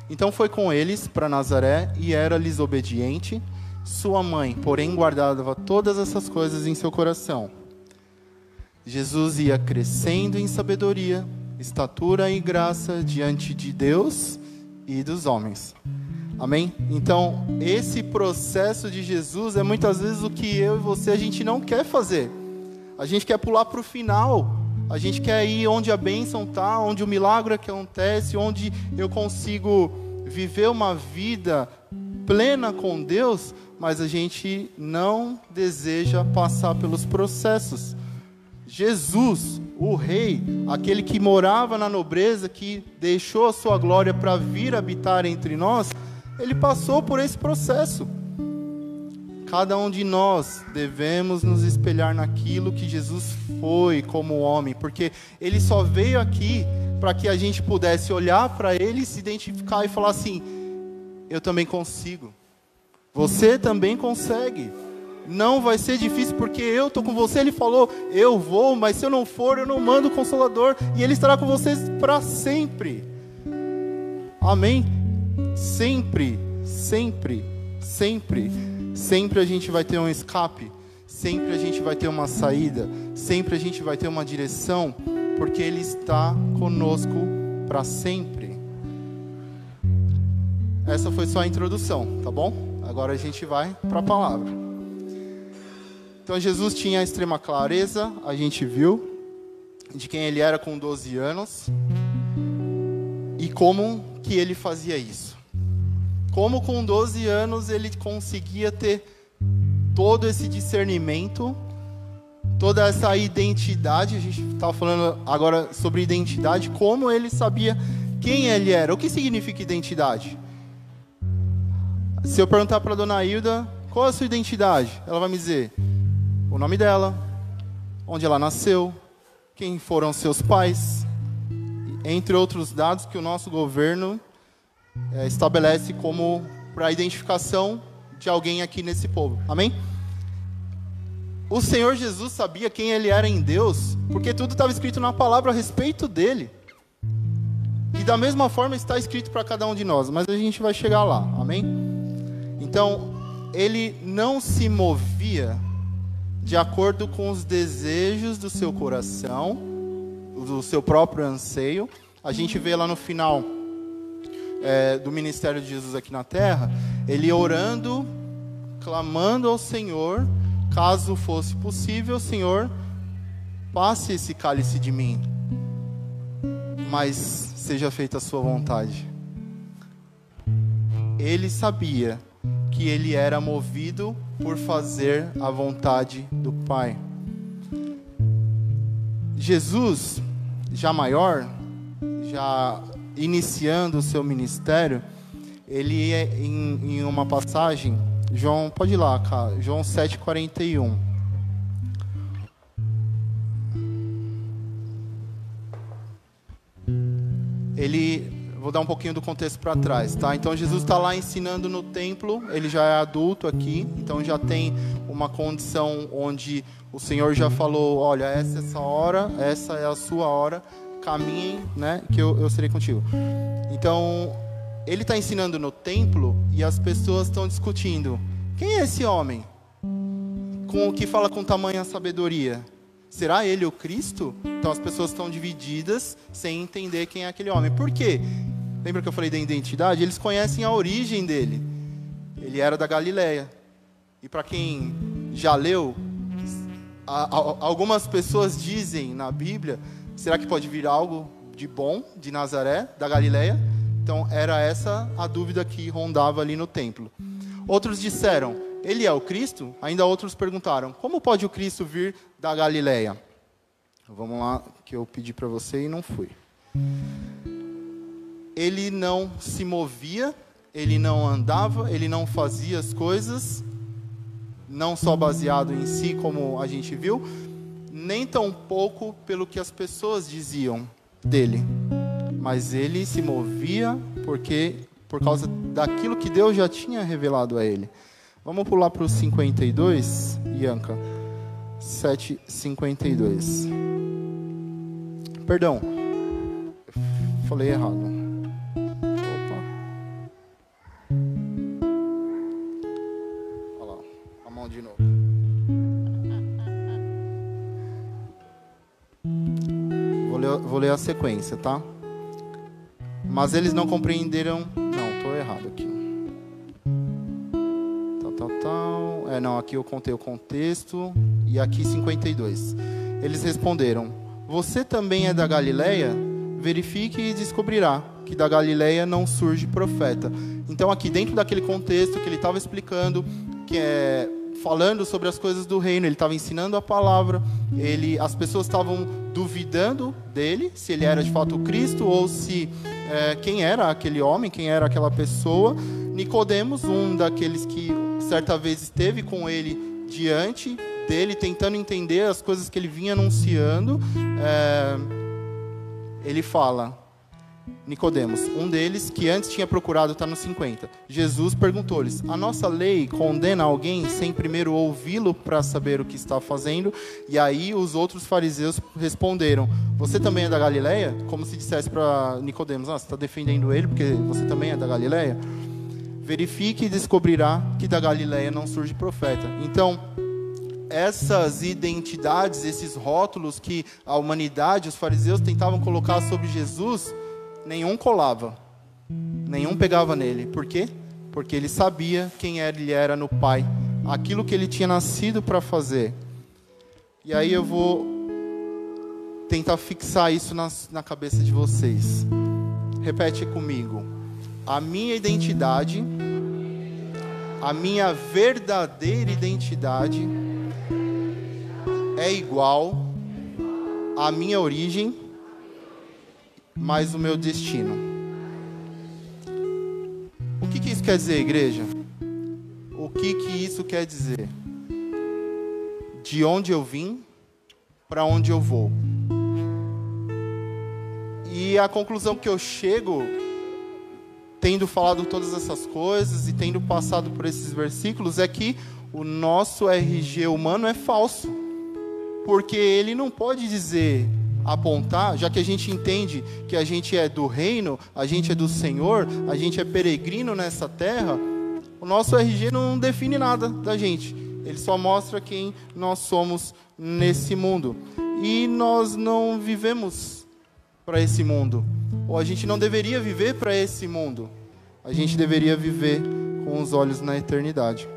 Então foi com eles para Nazaré, e era-lhes obediente. Sua mãe, porém, guardava todas essas coisas em seu coração. Jesus ia crescendo em sabedoria, estatura e graça diante de Deus e dos homens. Amém? Então, esse processo de Jesus é muitas vezes o que eu e você, a gente não quer fazer. A gente quer pular para o final. A gente quer ir onde a bênção está, onde o milagre acontece, onde eu consigo viver uma vida plena com Deus, mas a gente não deseja passar pelos processos. Jesus, o rei, aquele que morava na nobreza, que deixou a sua glória para vir habitar entre nós, ele passou por esse processo. Cada um de nós devemos nos espelhar naquilo que Jesus foi como homem, porque ele só veio aqui para que a gente pudesse olhar para ele, se identificar e falar assim: eu também consigo, você também consegue, não vai ser difícil porque eu estou com você. Ele falou: eu vou, mas se eu não for, eu não mando o Consolador, e ele estará com vocês para sempre. Amém? Sempre, sempre, sempre, sempre a gente vai ter um escape, sempre a gente vai ter uma saída, sempre a gente vai ter uma direção, porque ele está conosco para sempre. Essa foi só a introdução, tá bom? Agora a gente vai para a palavra. Então Jesus tinha a extrema clareza, a gente viu, de quem ele era com 12 anos, e como que ele fazia isso. Como com 12 anos ele conseguia ter todo esse discernimento, toda essa identidade. A gente estava falando agora sobre identidade, como ele sabia quem ele era. O que significa identidade? Se eu perguntar para a dona Hilda, qual é a sua identidade? Ela vai me dizer o nome dela, onde ela nasceu, quem foram seus pais, entre outros dados que o nosso governo estabelece como para a identificação de alguém aqui nesse povo. Amém? O Senhor Jesus sabia quem ele era em Deus, porque tudo estava escrito na palavra a respeito dele. E da mesma forma está escrito para cada um de nós, mas a gente vai chegar lá. Amém? Então, ele não se movia de acordo com os desejos do seu coração, do seu próprio anseio. A gente vê lá no final do ministério de Jesus aqui na terra, ele orando, clamando ao Senhor: caso fosse possível, Senhor, passe esse cálice de mim, mas seja feita a sua vontade. Ele sabia que ele era movido por fazer a vontade do Pai. Jesus, já maior, já iniciando o seu ministério, ele em uma passagem, João, pode ir lá, cara, João 7,41. Vou dar um pouquinho do contexto para trás, tá? Então Jesus está lá ensinando no templo, ele já é adulto aqui, então já tem uma condição onde o Senhor já falou: olha, essa hora, essa é a sua hora, caminhem, né, que eu serei contigo. Então, ele está ensinando no templo e as pessoas estão discutindo: quem é esse homem que fala com tamanha sabedoria? Será ele o Cristo? Então as pessoas estão divididas sem entender quem é aquele homem. Por quê? Lembra que eu falei da identidade? Eles conhecem a origem dele. Ele era da Galileia. E para quem já leu, algumas pessoas dizem na Bíblia: será que pode vir algo de bom de Nazaré, da Galileia? Então era essa a dúvida que rondava ali no templo. Outros disseram: ele é o Cristo? Ainda outros perguntaram: como pode o Cristo vir da Galileia? Vamos lá, que eu pedi para você e não fui. Ele não se movia, ele não andava, ele não fazia as coisas, não só baseado em si, como a gente viu, nem tampouco pelo que as pessoas diziam dele. Mas ele se movia por causa daquilo que Deus já tinha revelado a ele. Vamos pular para o 52, Ianca. 7:52. Perdão, falei errado. Opa. Olha lá, a mão de novo. Vou ler a sequência, tá? Mas eles não compreenderam. Não, estou errado aqui. Não, aqui eu contei o contexto. E aqui 52. Eles responderam: você também é da Galileia? Verifique e descobrirá que da Galileia não surge profeta. Então aqui dentro daquele contexto que ele estava explicando, que é falando sobre as coisas do reino, ele estava ensinando a palavra, as pessoas estavam duvidando dele, se ele era de fato o Cristo, ou se quem era aquele homem, quem era aquela pessoa. Nicodemos, um daqueles que certa vez esteve com ele diante dele, tentando entender as coisas que ele vinha anunciando, ele fala, Nicodemos, um deles que antes tinha procurado, está no 50. Jesus perguntou-lhes: a nossa lei condena alguém sem primeiro ouvi-lo para saber o que está fazendo? E aí os outros fariseus responderam: você também é da Galileia? Como se dissesse para Nicodemos: você está defendendo ele porque você também é da Galileia? Verifique e descobrirá que da Galileia não surge profeta. Então, essas identidades, esses rótulos que a humanidade, os fariseus tentavam colocar sobre Jesus, nenhum colava, nenhum pegava nele. Por quê? Porque ele sabia quem ele era no Pai, aquilo que ele tinha nascido para fazer. E aí eu vou tentar fixar isso na cabeça de vocês. Repete comigo: a minha identidade, a minha verdadeira identidade é igual à minha origem, mas o meu destino. O que isso quer dizer, igreja? O que isso quer dizer? De onde eu vim, para onde eu vou. E a conclusão que eu chego, tendo falado todas essas coisas e tendo passado por esses versículos, é que o nosso RG humano é falso. Porque ele não pode dizer, apontar, já que a gente entende que a gente é do reino, a gente é do Senhor, a gente é peregrino nessa terra, o nosso RG não define nada da gente. Ele só mostra quem nós somos nesse mundo. E nós não vivemos para esse mundo. Ou a gente não deveria viver para esse mundo. A gente deveria viver com os olhos na eternidade.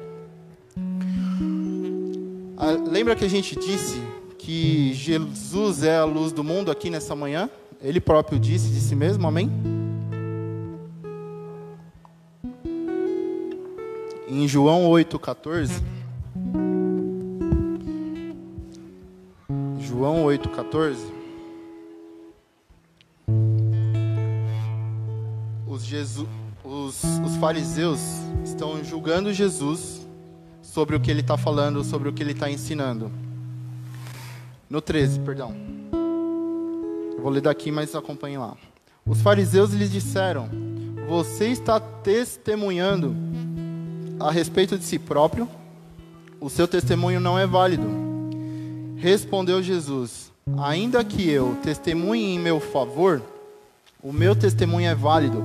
Lembra que a gente disse que Jesus é a luz do mundo aqui nessa manhã? Ele próprio disse de si mesmo, amém? Em João 8,14. João 8,14. Os fariseus estão julgando Jesus sobre o que ele está falando, sobre o que ele está ensinando. No 13, perdão. Eu vou ler daqui, mas acompanhe lá. Os fariseus lhes disseram: você está testemunhando a respeito de si próprio, o seu testemunho não é válido. Respondeu Jesus: ainda que eu testemunhe em meu favor, o meu testemunho é válido,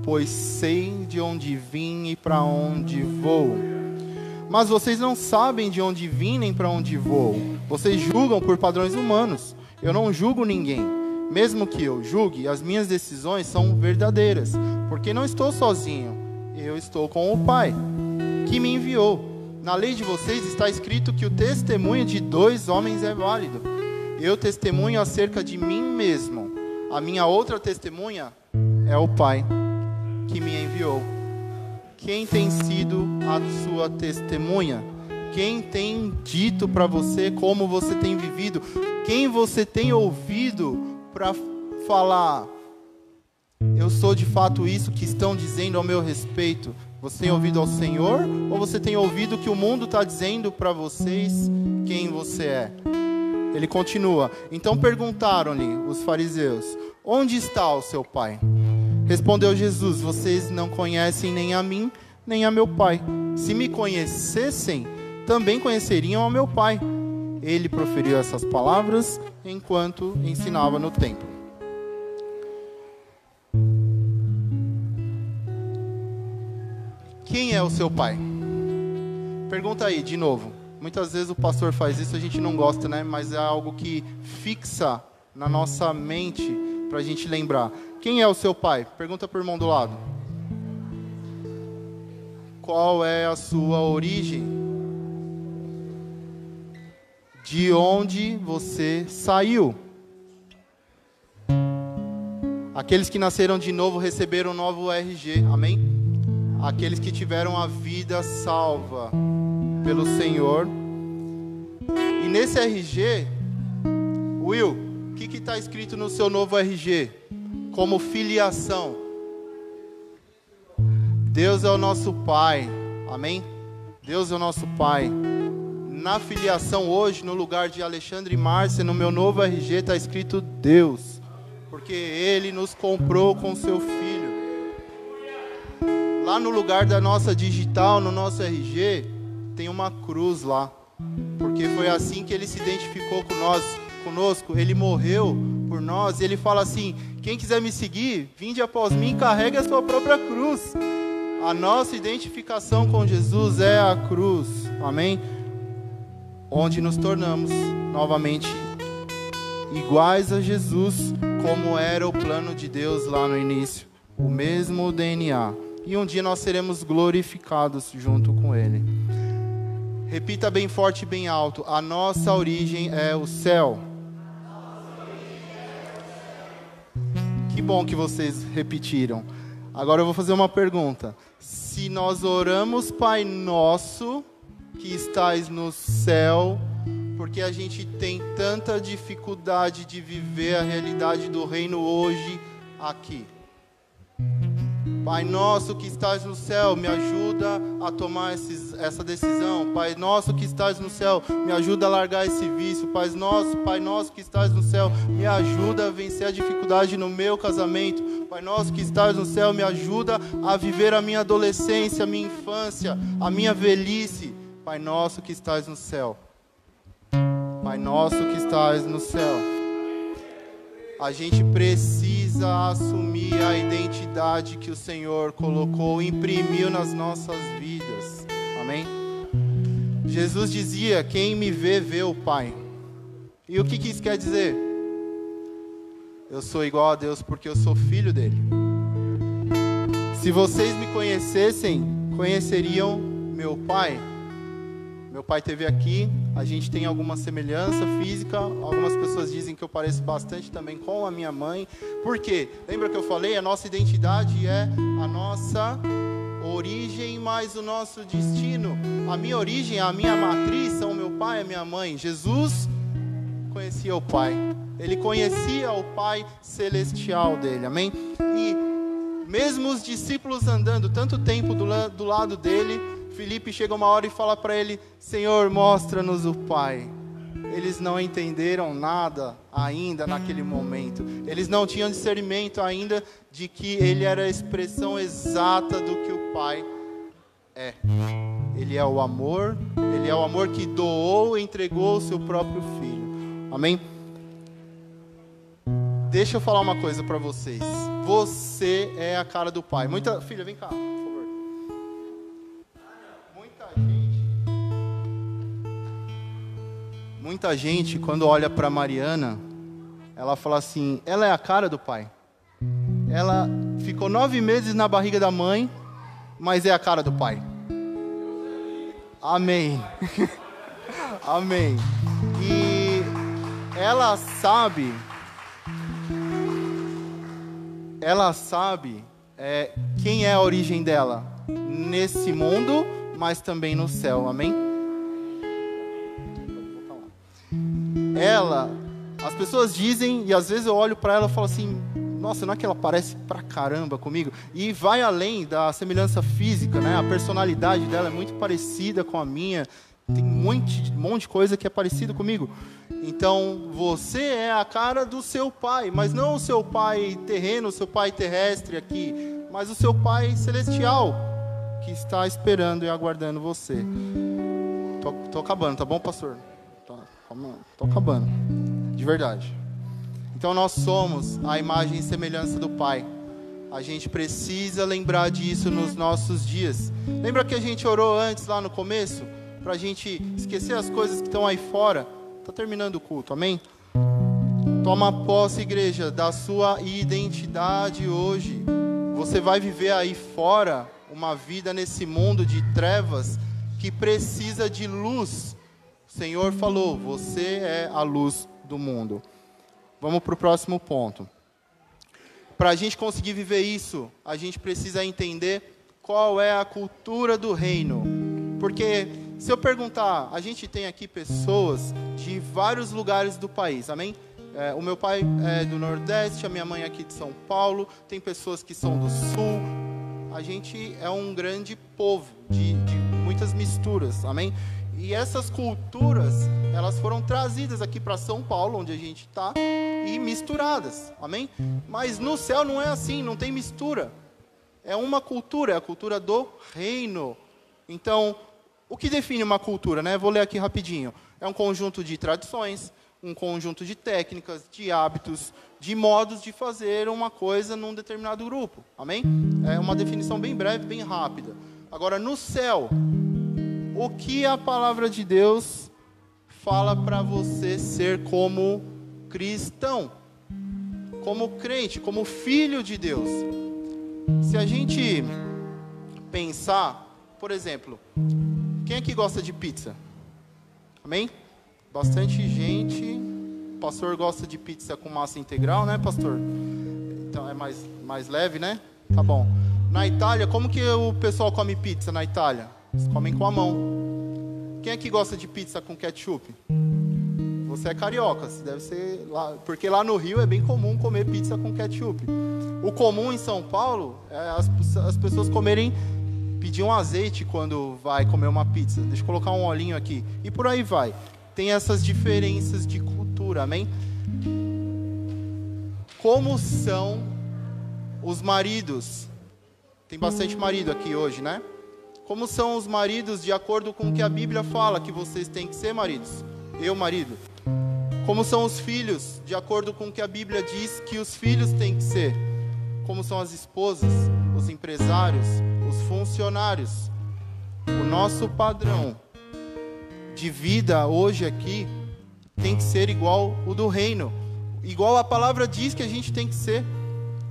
pois sei de onde vim e para onde vou. Mas vocês não sabem de onde vim nem para onde vou. Vocês julgam por padrões humanos. Eu não julgo ninguém. Mesmo que eu julgue, as minhas decisões são verdadeiras, porque não estou sozinho. Eu estou com o Pai, que me enviou. Na lei de vocês está escrito que o testemunho de 2 homens é válido. Eu testemunho acerca de mim mesmo. A minha outra testemunha é o Pai, que me enviou. Quem tem sido a sua testemunha? Quem tem dito para você como você tem vivido? Quem você tem ouvido para falar: eu sou de fato isso que estão dizendo ao meu respeito? Você tem ouvido ao Senhor ou você tem ouvido o que o mundo está dizendo para vocês quem você é? Ele continua: então perguntaram-lhe os fariseus: onde está o seu pai? Respondeu Jesus: vocês não conhecem nem a mim, nem a meu pai. Se me conhecessem, também conheceriam ao meu pai. Ele proferiu essas palavras enquanto ensinava no templo. Quem é o seu pai? Pergunta aí, de novo. Muitas vezes o pastor faz isso, a gente não gosta, né? Mas é algo que fixa na nossa mente para a gente lembrar. Quem é o seu pai? Pergunta para o irmão do lado. Qual é a sua origem? De onde você saiu? Aqueles que nasceram de novo receberam um novo RG, amém? Aqueles que tiveram a vida salva pelo Senhor. E nesse RG, Will, o que está escrito no seu novo RG? Como filiação. Deus é o nosso Pai, amém? Deus é o nosso Pai. Na filiação hoje, no lugar de Alexandre e Márcia, no meu novo RG está escrito Deus, porque Ele nos comprou com seu Filho. Lá no lugar da nossa digital, no nosso RG, tem uma cruz lá, porque foi assim que Ele se identificou conosco. Ele morreu por nós, e Ele fala assim: quem quiser me seguir, vinde após mim, carregue a sua própria cruz. A nossa identificação com Jesus é a cruz, amém? Onde nos tornamos novamente iguais a Jesus, como era o plano de Deus lá no início, o mesmo DNA. E um dia nós seremos glorificados junto com Ele. Repita bem forte e bem alto: a nossa origem é o céu. Que bom que vocês repetiram. Agora eu vou fazer uma pergunta. Se nós oramos Pai Nosso, que estais no céu, porque a gente tem tanta dificuldade de viver a realidade do reino hoje aqui. Pai Nosso que estás no céu, me ajuda a tomar essa decisão. Pai Nosso que estás no céu, me ajuda a largar esse vício. Pai Nosso que estás no céu, me ajuda a vencer a dificuldade no meu casamento. Pai Nosso que estás no céu, me ajuda a viver a minha adolescência, a minha infância, a minha velhice. Pai Nosso que estás no céu. Pai Nosso que estás no céu. A gente precisa assumir a identidade que o Senhor colocou, imprimiu nas nossas vidas. Amém? Jesus dizia: quem me vê, vê o Pai. E o que isso quer dizer? Eu sou igual a Deus porque eu sou filho dele. Se vocês me conhecessem, conheceriam meu Pai. Meu pai esteve aqui, a gente tem alguma semelhança física, algumas pessoas dizem que eu pareço bastante também com a minha mãe. Por quê? Lembra que eu falei? A nossa identidade é a nossa origem mais o nosso destino. A minha origem, a minha matriz são meu pai e a minha mãe. Jesus conhecia o Pai, Ele conhecia o Pai celestial dele, amém? E mesmo os discípulos andando tanto tempo do lado dele, Filipe chega uma hora e fala para ele: Senhor, mostra-nos o Pai. Eles não entenderam nada ainda naquele momento. Eles não tinham discernimento ainda de que Ele era a expressão exata do que o Pai é. Ele é o amor que doou e entregou o seu próprio Filho. Amém? Deixa eu falar uma coisa para vocês. Você é a cara do Pai. Filha, vem cá. Muita gente, quando olha para Mariana, ela fala assim: ela é a cara do Pai. Ela ficou 9 meses na barriga da mãe, mas é a cara do Pai. Amém. Amém. E ela sabe quem é a origem dela nesse mundo, mas também no céu. Amém? as pessoas dizem, e às vezes eu olho para ela e falo assim, nossa, não é que ela parece pra caramba comigo? E vai além da semelhança física, né? A personalidade dela é muito parecida com a minha. Tem um monte de coisa que é parecido comigo. Então, você é a cara do seu pai, mas não o seu pai terreno, o seu pai terrestre aqui, mas o seu pai celestial, que está esperando e aguardando você. Tô acabando, tá bom, pastor? Tô acabando, de verdade. Então, nós somos a imagem e semelhança do Pai. A gente precisa lembrar disso nos nossos dias. Lembra que a gente orou antes, lá no começo? Para a gente esquecer as coisas que estão aí fora. Está terminando o culto, amém? Toma posse, igreja, da sua identidade hoje. Você vai viver aí fora uma vida nesse mundo de trevas que precisa de luz. O Senhor falou, você é a luz do mundo. Vamos para o próximo ponto. Para a gente conseguir viver isso, a gente precisa entender qual é a cultura do reino. Porque se eu perguntar, a gente tem aqui pessoas de vários lugares do país, amém? O meu pai é do Nordeste, a minha mãe é aqui de São Paulo, tem pessoas que são do Sul. A gente é um grande povo de muitas misturas, amém? E essas culturas, elas foram trazidas aqui para São Paulo, onde a gente está, e misturadas, amém? Mas no céu não é assim, não tem mistura. É uma cultura, é a cultura do reino. Então, o que define uma cultura, né? Vou ler aqui rapidinho. É um conjunto de tradições, um conjunto de técnicas, de hábitos, de modos de fazer uma coisa num determinado grupo, amém? É uma definição bem breve, bem rápida. Agora, no céu, o que a palavra de Deus fala para você ser como cristão, como crente, como filho de Deus? Se a gente pensar, por exemplo, quem aqui gosta de pizza? Amém? Bastante gente. O pastor gosta de pizza com massa integral, né, pastor? Então é mais leve, né? Tá bom. Na Itália, como que o pessoal come pizza na Itália? Eles comem com a mão. Quem aqui gosta de pizza com ketchup? Você é carioca, deve ser lá, porque lá no Rio é bem comum comer pizza com ketchup. O comum em São Paulo é as pessoas pedir um azeite quando vai comer uma pizza. Deixa eu colocar um olhinho aqui. E por aí vai. Tem essas diferenças de cultura, amém? Como são os maridos? Tem bastante marido aqui hoje, né? Como são os maridos de acordo com o que a Bíblia fala que vocês têm que ser maridos? Eu, marido. Como são os filhos de acordo com o que a Bíblia diz que os filhos têm que ser? Como são as esposas, os empresários, os funcionários? O nosso padrão de vida hoje aqui tem que ser igual o do reino. Igual a palavra diz que a gente tem que ser.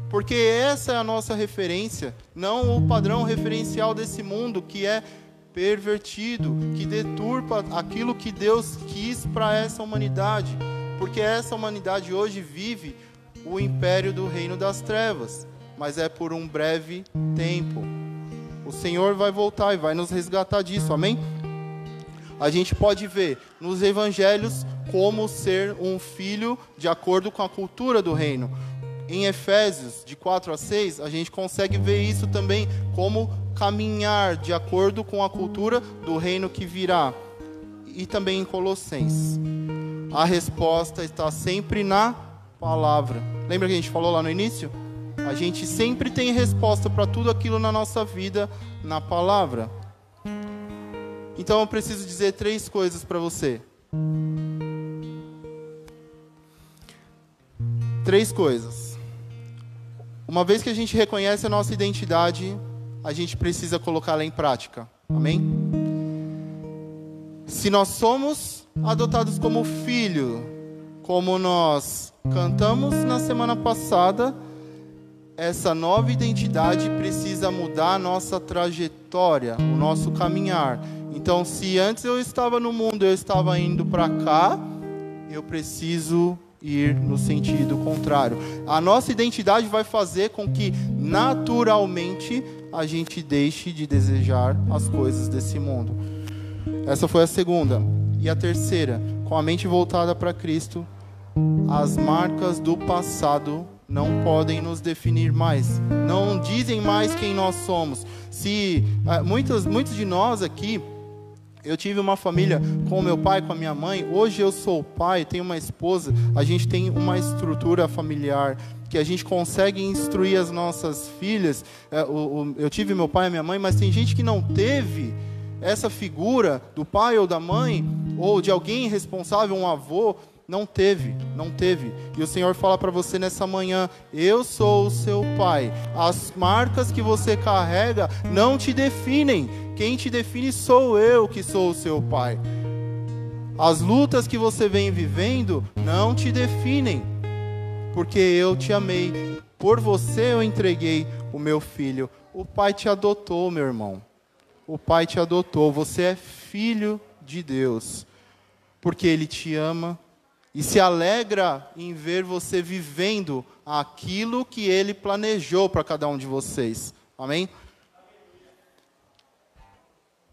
Porque essa é a nossa referência, não o padrão referencial desse mundo que é pervertido, que deturpa aquilo que Deus quis para essa humanidade. Porque essa humanidade hoje vive o império do reino das trevas, mas é por um breve tempo. O Senhor vai voltar e vai nos resgatar disso, amém? A gente pode ver nos evangelhos como ser um filho de acordo com a cultura do reino. Em Efésios, de 4 a 6, a gente consegue ver isso também, como caminhar de acordo com a cultura do reino que virá. E também em Colossenses. A resposta está sempre na palavra. Lembra que a gente falou lá no início? A gente sempre tem resposta para tudo aquilo na nossa vida na palavra. Então eu preciso dizer 3 coisas para você. 3 coisas. Uma vez que a gente reconhece a nossa identidade, a gente precisa colocá-la em prática. Amém? Se nós somos adotados como filho, como nós cantamos na semana passada, essa nova identidade precisa mudar a nossa trajetória, o nosso caminhar. Então, se antes eu estava no mundo, eu estava indo para cá, eu preciso ir no sentido contrário. A nossa identidade vai fazer com que, naturalmente, a gente deixe de desejar as coisas desse mundo. Essa foi a segunda. E a terceira, com a mente voltada para Cristo, as marcas do passado não podem nos definir mais, não dizem mais quem nós somos. Se muitos de nós aqui, eu tive uma família com o meu pai, com a minha mãe. Hoje eu sou pai, tenho uma esposa, a gente tem uma estrutura familiar que a gente consegue instruir as nossas filhas. Eu tive meu pai e minha mãe, mas tem gente que não teve essa figura do pai ou da mãe, ou de alguém responsável, um avô. Não teve. E o Senhor fala para você nessa manhã: eu sou o seu pai. As marcas que você carrega não te definem. Quem te define sou eu, que sou o seu pai. As lutas que você vem vivendo não te definem, porque eu te amei. Por você eu entreguei o meu filho. O pai te adotou, meu irmão. O pai te adotou. Você é filho de Deus, porque Ele te ama e se alegra em ver você vivendo aquilo que Ele planejou para cada um de vocês. Amém?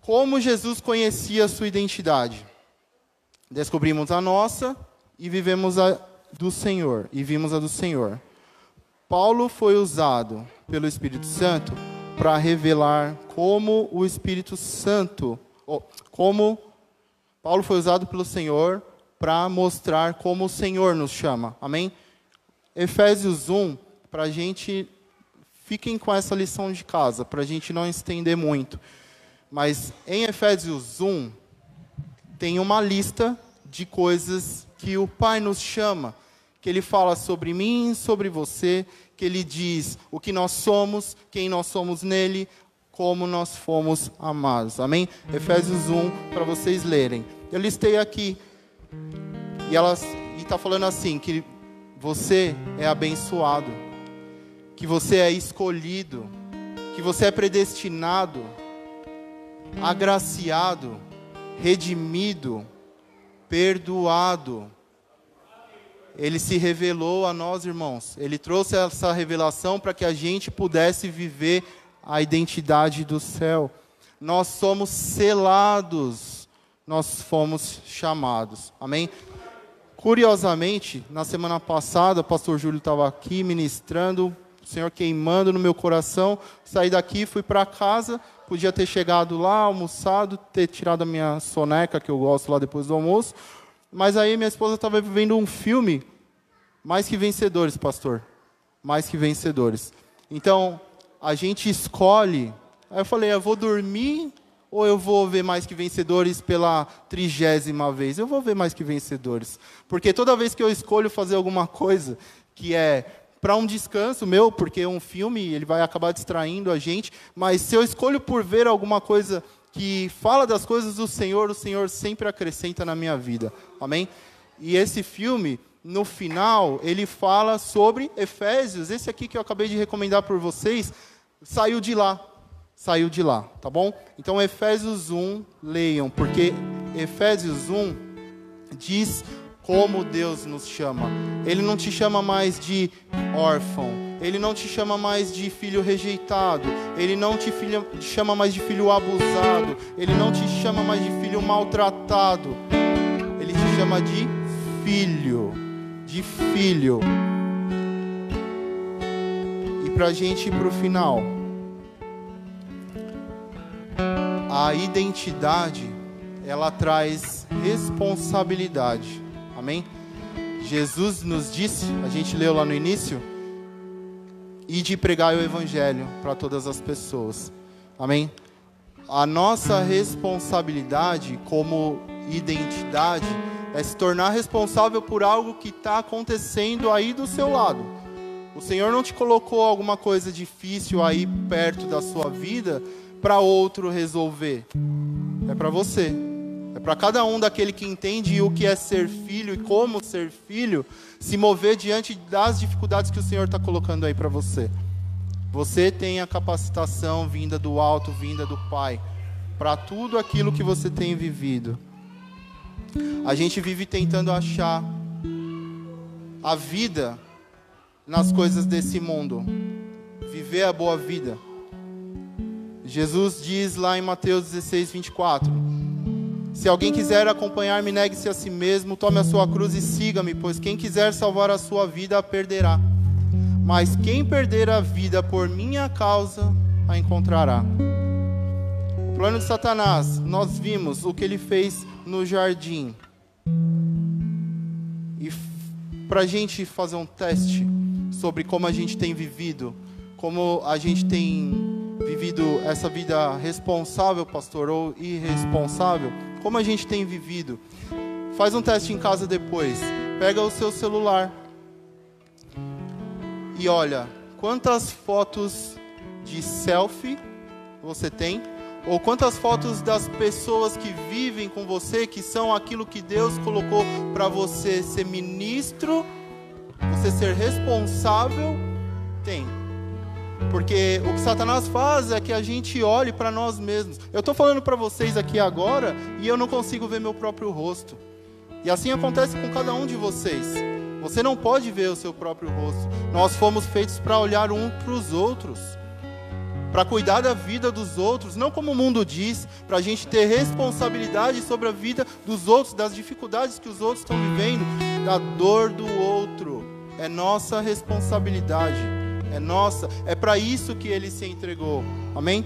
Como Jesus conhecia a sua identidade? Descobrimos a nossa e vivemos a do Senhor. E vimos a do Senhor. Paulo foi usado pelo Espírito Santo para revelar como o Espírito Santo, Paulo foi usado pelo Senhor para mostrar como o Senhor nos chama. Amém? Efésios 1, para a gente, fiquem com essa lição de casa, para a gente não estender muito. Mas em Efésios 1, tem uma lista de coisas que o Pai nos chama, que Ele fala sobre mim, sobre você, que Ele diz o que nós somos, quem nós somos nele, como nós fomos amados. Amém? Efésios 1, para vocês lerem. Eu listei aqui, e está falando assim, que você é abençoado, que você é escolhido, que você é predestinado, agraciado, redimido, perdoado. Ele se revelou a nós, irmãos. Ele trouxe essa revelação para que a gente pudesse viver a identidade do céu. Nós somos selados, nós fomos chamados. Amém? Curiosamente, na semana passada, o pastor Júlio estava aqui ministrando, o Senhor queimando no meu coração. Saí daqui, fui para casa, podia ter chegado lá, almoçado, ter tirado a minha soneca, que eu gosto lá depois do almoço. Mas aí minha esposa estava vendo um filme, Mais que Vencedores, pastor. Mais que Vencedores. Então, a gente escolhe. Aí eu falei, eu vou dormir ou eu vou ver Mais que Vencedores pela 30ª vez? Eu vou ver Mais que Vencedores. Porque toda vez que eu escolho fazer alguma coisa que é para um descanso meu, porque um filme ele vai acabar distraindo a gente, mas se eu escolho por ver alguma coisa que fala das coisas do Senhor, o Senhor sempre acrescenta na minha vida. Amém? E esse filme, no final, ele fala sobre Efésios. Esse aqui que eu acabei de recomendar por vocês, saiu de lá, tá bom? Então, Efésios 1, leiam, porque Efésios 1 diz como Deus nos chama. Ele não te chama mais de órfão, Ele não te chama mais de filho rejeitado, Ele não te chama mais de filho abusado, Ele não te chama mais de filho maltratado, Ele te chama de filho, E para a gente ir para o final, a identidade, ela traz responsabilidade. Amém? Jesus nos disse, a gente leu lá no início, e de pregar o Evangelho para todas as pessoas. Amém? A nossa responsabilidade como identidade é se tornar responsável por algo que está acontecendo aí do seu lado. O Senhor não te colocou alguma coisa difícil aí perto da sua vida para outro resolver. É para você. É para cada um daquele que entende o que é ser filho e como ser filho, se mover diante das dificuldades que o Senhor está colocando aí para você. Você tem a capacitação vinda do alto, vinda do Pai, para tudo aquilo que você tem vivido. A gente vive tentando achar a vida nas coisas desse mundo, viver a boa vida. Jesus diz lá em Mateus 16, 24, Se alguém quiser acompanhar-me, negue-se a si mesmo, tome a sua cruz e siga-me, pois quem quiser salvar a sua vida a perderá. Mas quem perder a vida por minha causa, a encontrará. O plano de Satanás, nós vimos o que ele fez no jardim. E para a gente fazer um teste sobre como a gente tem vivido, como a gente tem vivido essa vida responsável, pastor, ou irresponsável, como a gente tem vivido, faz um teste em casa depois, pega o seu celular e olha quantas fotos de selfie você tem, ou quantas fotos das pessoas que vivem com você, que são aquilo que Deus colocou para você ser ministro, você ser responsável, tem. Porque o que Satanás faz é que a gente olhe para nós mesmos. Eu estou falando para vocês aqui agora e eu não consigo ver meu próprio rosto. E assim acontece com cada um de vocês. Você não pode ver o seu próprio rosto. Nós fomos feitos para olhar um para os outros, para cuidar da vida dos outros, não como o mundo diz, para a gente ter responsabilidade sobre a vida dos outros, das dificuldades que os outros estão vivendo, da dor do outro. É nossa responsabilidade. É nossa, é para isso que ele se entregou, amém?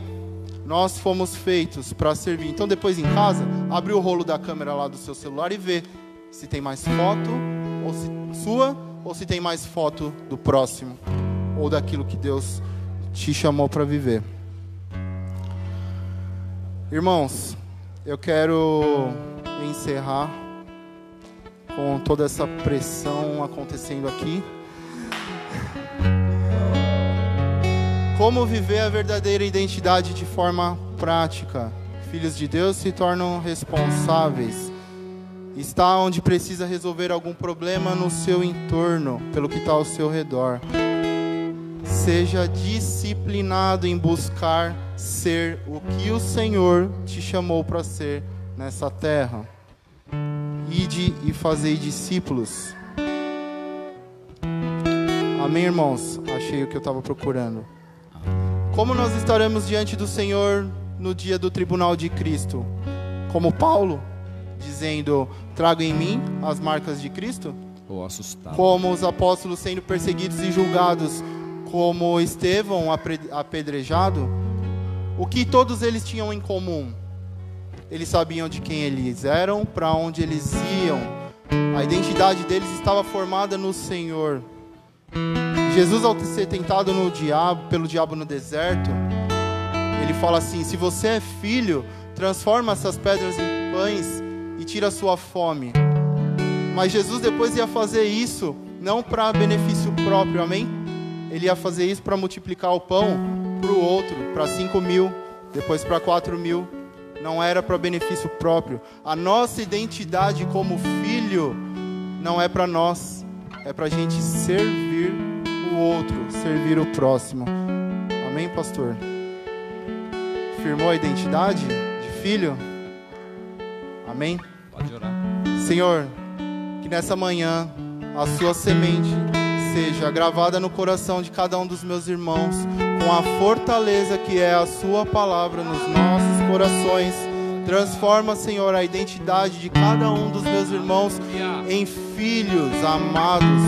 Nós fomos feitos para servir. Então depois em casa, abre o rolo da câmera lá do seu celular e vê se tem mais foto sua, ou se tem mais foto do próximo, ou daquilo que Deus te chamou para viver. Irmãos, eu quero encerrar com toda essa pressão acontecendo aqui. Como viver a verdadeira identidade de forma prática? Filhos de Deus se tornam responsáveis. Está onde precisa resolver algum problema no seu entorno, pelo que está ao seu redor. Seja disciplinado em buscar ser o que o Senhor te chamou para ser nessa terra. Ide e fazei discípulos. Amém, irmãos? Achei o que eu estava procurando. Como nós estaremos diante do Senhor no dia do tribunal de Cristo? Como Paulo, dizendo, trago em mim as marcas de Cristo? Ou assustado. Como os apóstolos sendo perseguidos e julgados, como Estevão apedrejado? O que todos eles tinham em comum? Eles sabiam de quem eles eram, para onde eles iam. A identidade deles estava formada no Senhor. Jesus, ao ser tentado pelo diabo no deserto, ele fala assim, se você é filho, transforma essas pedras em pães e tira a sua fome. Mas Jesus depois ia fazer isso, não para benefício próprio, amém? Ele ia fazer isso para multiplicar o pão para o outro, para 5.000, depois para 4.000. Não era para benefício próprio. A nossa identidade como filho não é para nós, é para a gente servir o outro, servir o próximo. Amém, pastor? Firmou a identidade de filho? Amém? Pode orar. Senhor, que nessa manhã a sua semente seja gravada no coração de cada um dos meus irmãos, com a fortaleza que é a sua palavra nos nossos corações. Transforma, Senhor, a identidade de cada um dos meus irmãos em filhos amados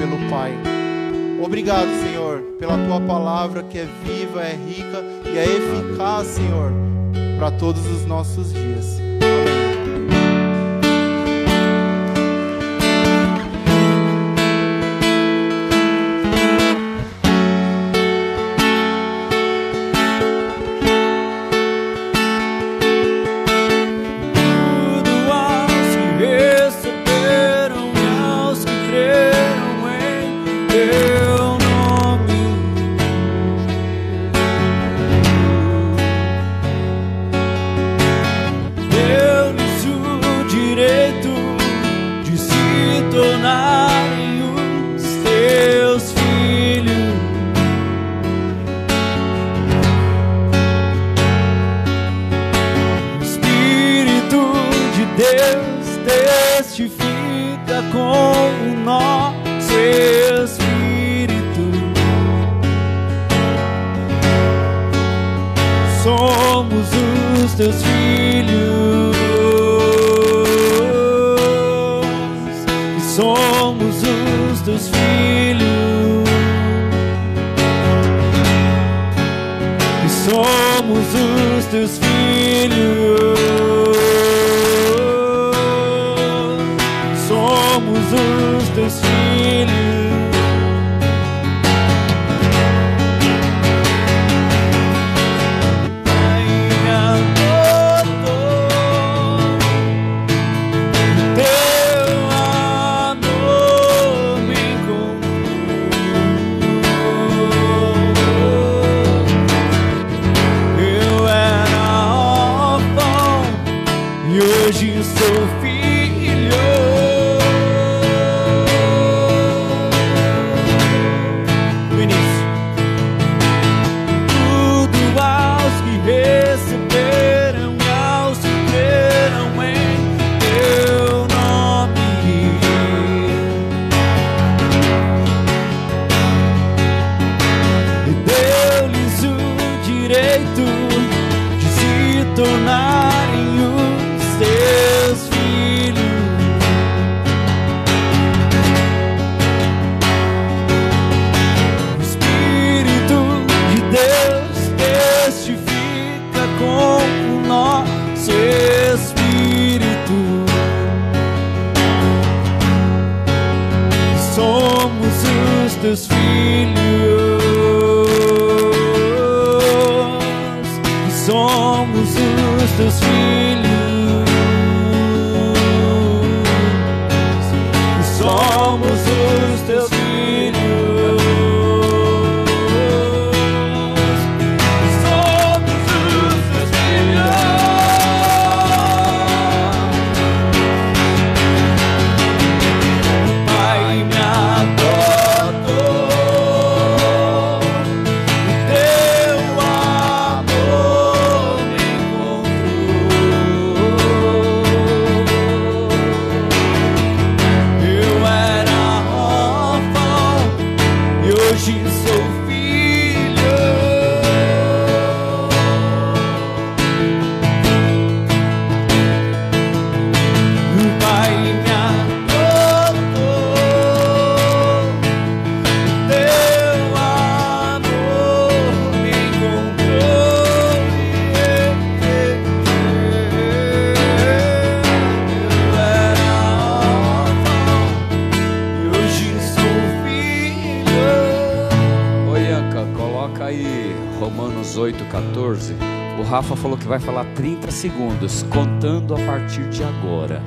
pelo Pai. Obrigado, Senhor, pela tua palavra que é viva, é rica e é eficaz, Senhor, para todos os nossos dias. Amém. Somos os teus filhos. somos os teus filhos. Hoje sou filho. No início, tudo aos que receberam e aos que creram em teu nome. E deu-lhes o direito de se tornarem teus filhos. O Espírito de Deus testifica com o nosso espírito. Somos os teus filhos. Somos os teus filhos. Somos os teus filhos. Somos os teus filhos. Pai me adotou, teu amor me encontrou. Hoje sou filho. O Pai me adotou, teu amor me encontrou. Eu era órfão e hoje sou filho. Coloca aí Romanos 8,14. O Rafa falou que vai falar 30 segundos, contando a partir de agora.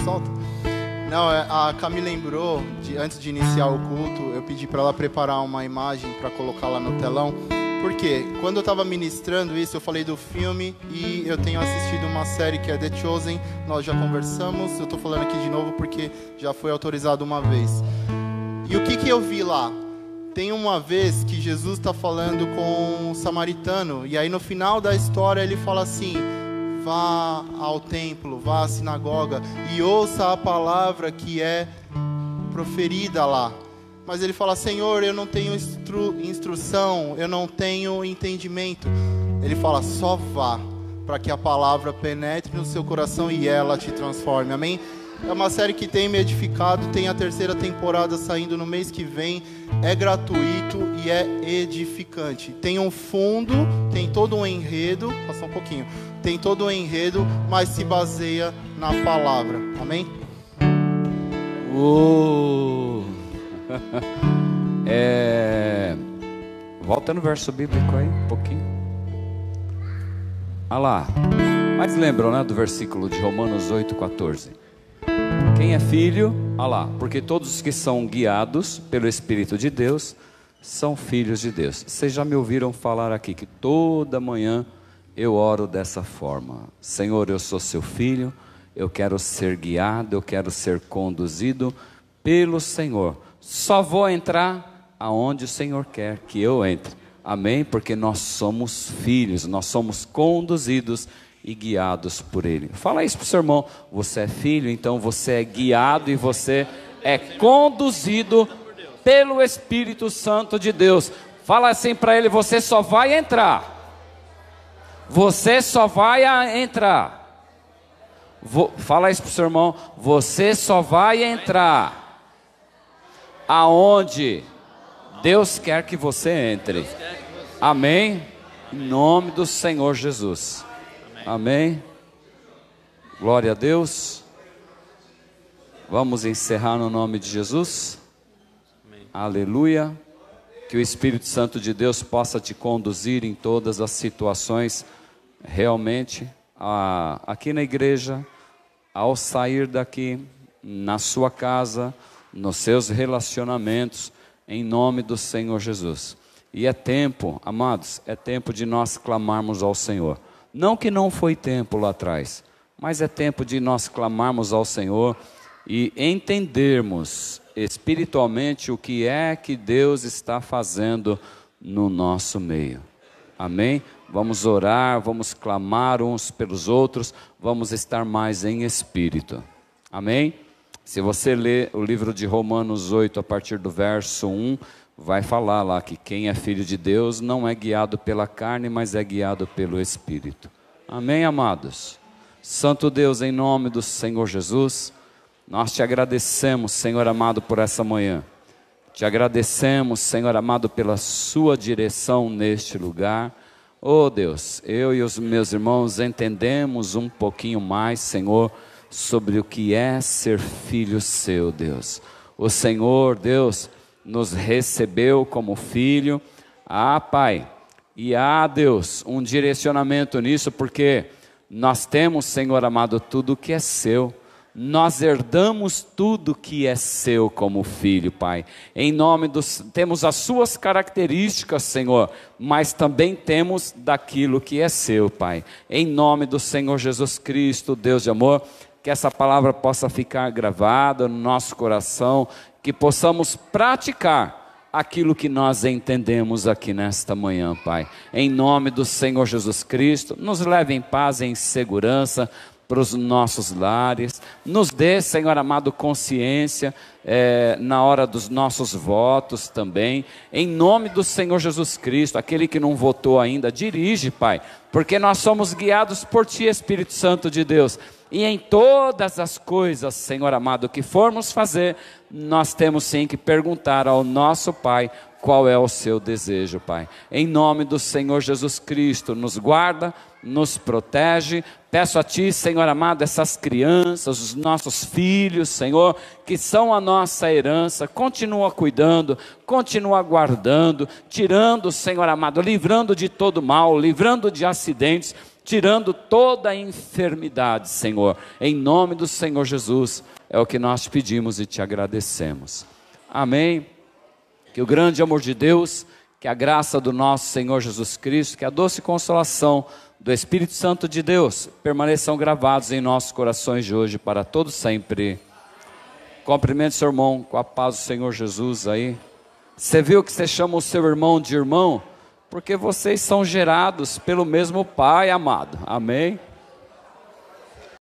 Solta. Não, a Cami lembrou, antes de iniciar o culto, eu pedi para ela preparar uma imagem para colocar lá no telão. Porque quando eu estava ministrando isso, eu falei do filme e eu tenho assistido uma série que é The Chosen. Nós já conversamos, eu estou falando aqui de novo porque já foi autorizado uma vez. E o que eu vi lá? Tem uma vez que Jesus está falando com um samaritano, e aí no final da história ele fala assim: vá ao templo, vá à sinagoga e ouça a palavra que é proferida lá. Mas ele fala: Senhor, eu não tenho instrução, eu não tenho entendimento. Ele fala: só vá, para que a palavra penetre no seu coração e ela te transforme. Amém? É uma série que tem me edificado, tem a 3ª temporada saindo no mês que vem, é gratuito e é edificante. Tem um fundo, tem todo um enredo, passa um pouquinho, tem todo um enredo, mas se baseia na palavra. Amém? Volta no verso bíblico aí, um pouquinho. Ah lá, mas lembram, né, do versículo de Romanos 8,14. Quem é filho, lá, porque todos os que são guiados pelo Espírito de Deus são filhos de Deus. Vocês já me ouviram falar aqui que toda manhã eu oro dessa forma: Senhor, eu sou seu filho, eu quero ser guiado, eu quero ser conduzido pelo Senhor. Só vou entrar aonde o Senhor quer que eu entre. Amém? Porque nós somos filhos, nós somos conduzidos e guiados por Ele. Fala isso para o seu irmão: você é filho, então você é guiado e você é conduzido pelo Espírito Santo de Deus. Fala assim para ele: você só vai entrar. Você só vai entrar. Fala isso para o seu irmão: você só vai entrar aonde Deus quer que você entre. Amém? Em nome do Senhor Jesus. Amém. Glória a Deus. Vamos encerrar no nome de Jesus. Amém. Aleluia. Que o Espírito Santo de Deus possa te conduzir em todas as situações, realmente, aqui na igreja, ao sair daqui, na sua casa, nos seus relacionamentos, em nome do Senhor Jesus. E é tempo, amados, é tempo de nós clamarmos ao Senhor. Não que não foi tempo lá atrás, mas é tempo de nós clamarmos ao Senhor e entendermos espiritualmente o que é que Deus está fazendo no nosso meio. Amém? Vamos orar, vamos clamar uns pelos outros, vamos estar mais em espírito. Amém? Se você ler o livro de Romanos 8, a partir do verso 1, vai falar lá que quem é filho de Deus não é guiado pela carne, mas é guiado pelo Espírito. Amém, amados? Santo Deus, em nome do Senhor Jesus, nós te agradecemos, Senhor amado, por essa manhã. Te agradecemos, Senhor amado, pela sua direção neste lugar. Oh Deus, eu e os meus irmãos entendemos um pouquinho mais, Senhor, sobre o que é ser filho seu, Deus. O Senhor, Deus, nos recebeu como filho. Pai, e Deus, um direcionamento nisso, porque nós temos, Senhor amado, tudo que é seu. Nós herdamos tudo que é seu como filho, Pai. Em nome dos... Temos as suas características, Senhor, mas também temos daquilo que é seu, Pai. Em nome do Senhor Jesus Cristo, Deus de amor, que essa palavra possa ficar gravada no nosso coração, que possamos praticar aquilo que nós entendemos aqui nesta manhã, Pai. Em nome do Senhor Jesus Cristo, nos leve em paz e em segurança para os nossos lares, nos dê, Senhor amado, consciência na hora dos nossos votos também, em nome do Senhor Jesus Cristo. Aquele que não votou ainda, dirige, Pai, porque nós somos guiados por Ti, Espírito Santo de Deus, e em todas as coisas, Senhor amado, que formos fazer, nós temos sim que perguntar ao nosso Pai, qual é o seu desejo, Pai. Em nome do Senhor Jesus Cristo, nos guarda, nos protege. Peço a Ti, Senhor amado, essas crianças, os nossos filhos, Senhor, que são a nossa herança, continua cuidando, continua guardando, tirando, Senhor amado, livrando de todo mal, livrando de acidentes, tirando toda a enfermidade, Senhor. Em nome do Senhor Jesus, é o que nós te pedimos e te agradecemos. Amém. Que o grande amor de Deus, que a graça do nosso Senhor Jesus Cristo, que a doce consolação do Espírito Santo de Deus permaneçam gravados em nossos corações de hoje para todo sempre. Cumprimente seu irmão com a paz do Senhor Jesus aí. Você viu que você chama o seu irmão de irmão? Porque vocês são gerados pelo mesmo Pai amado. Amém?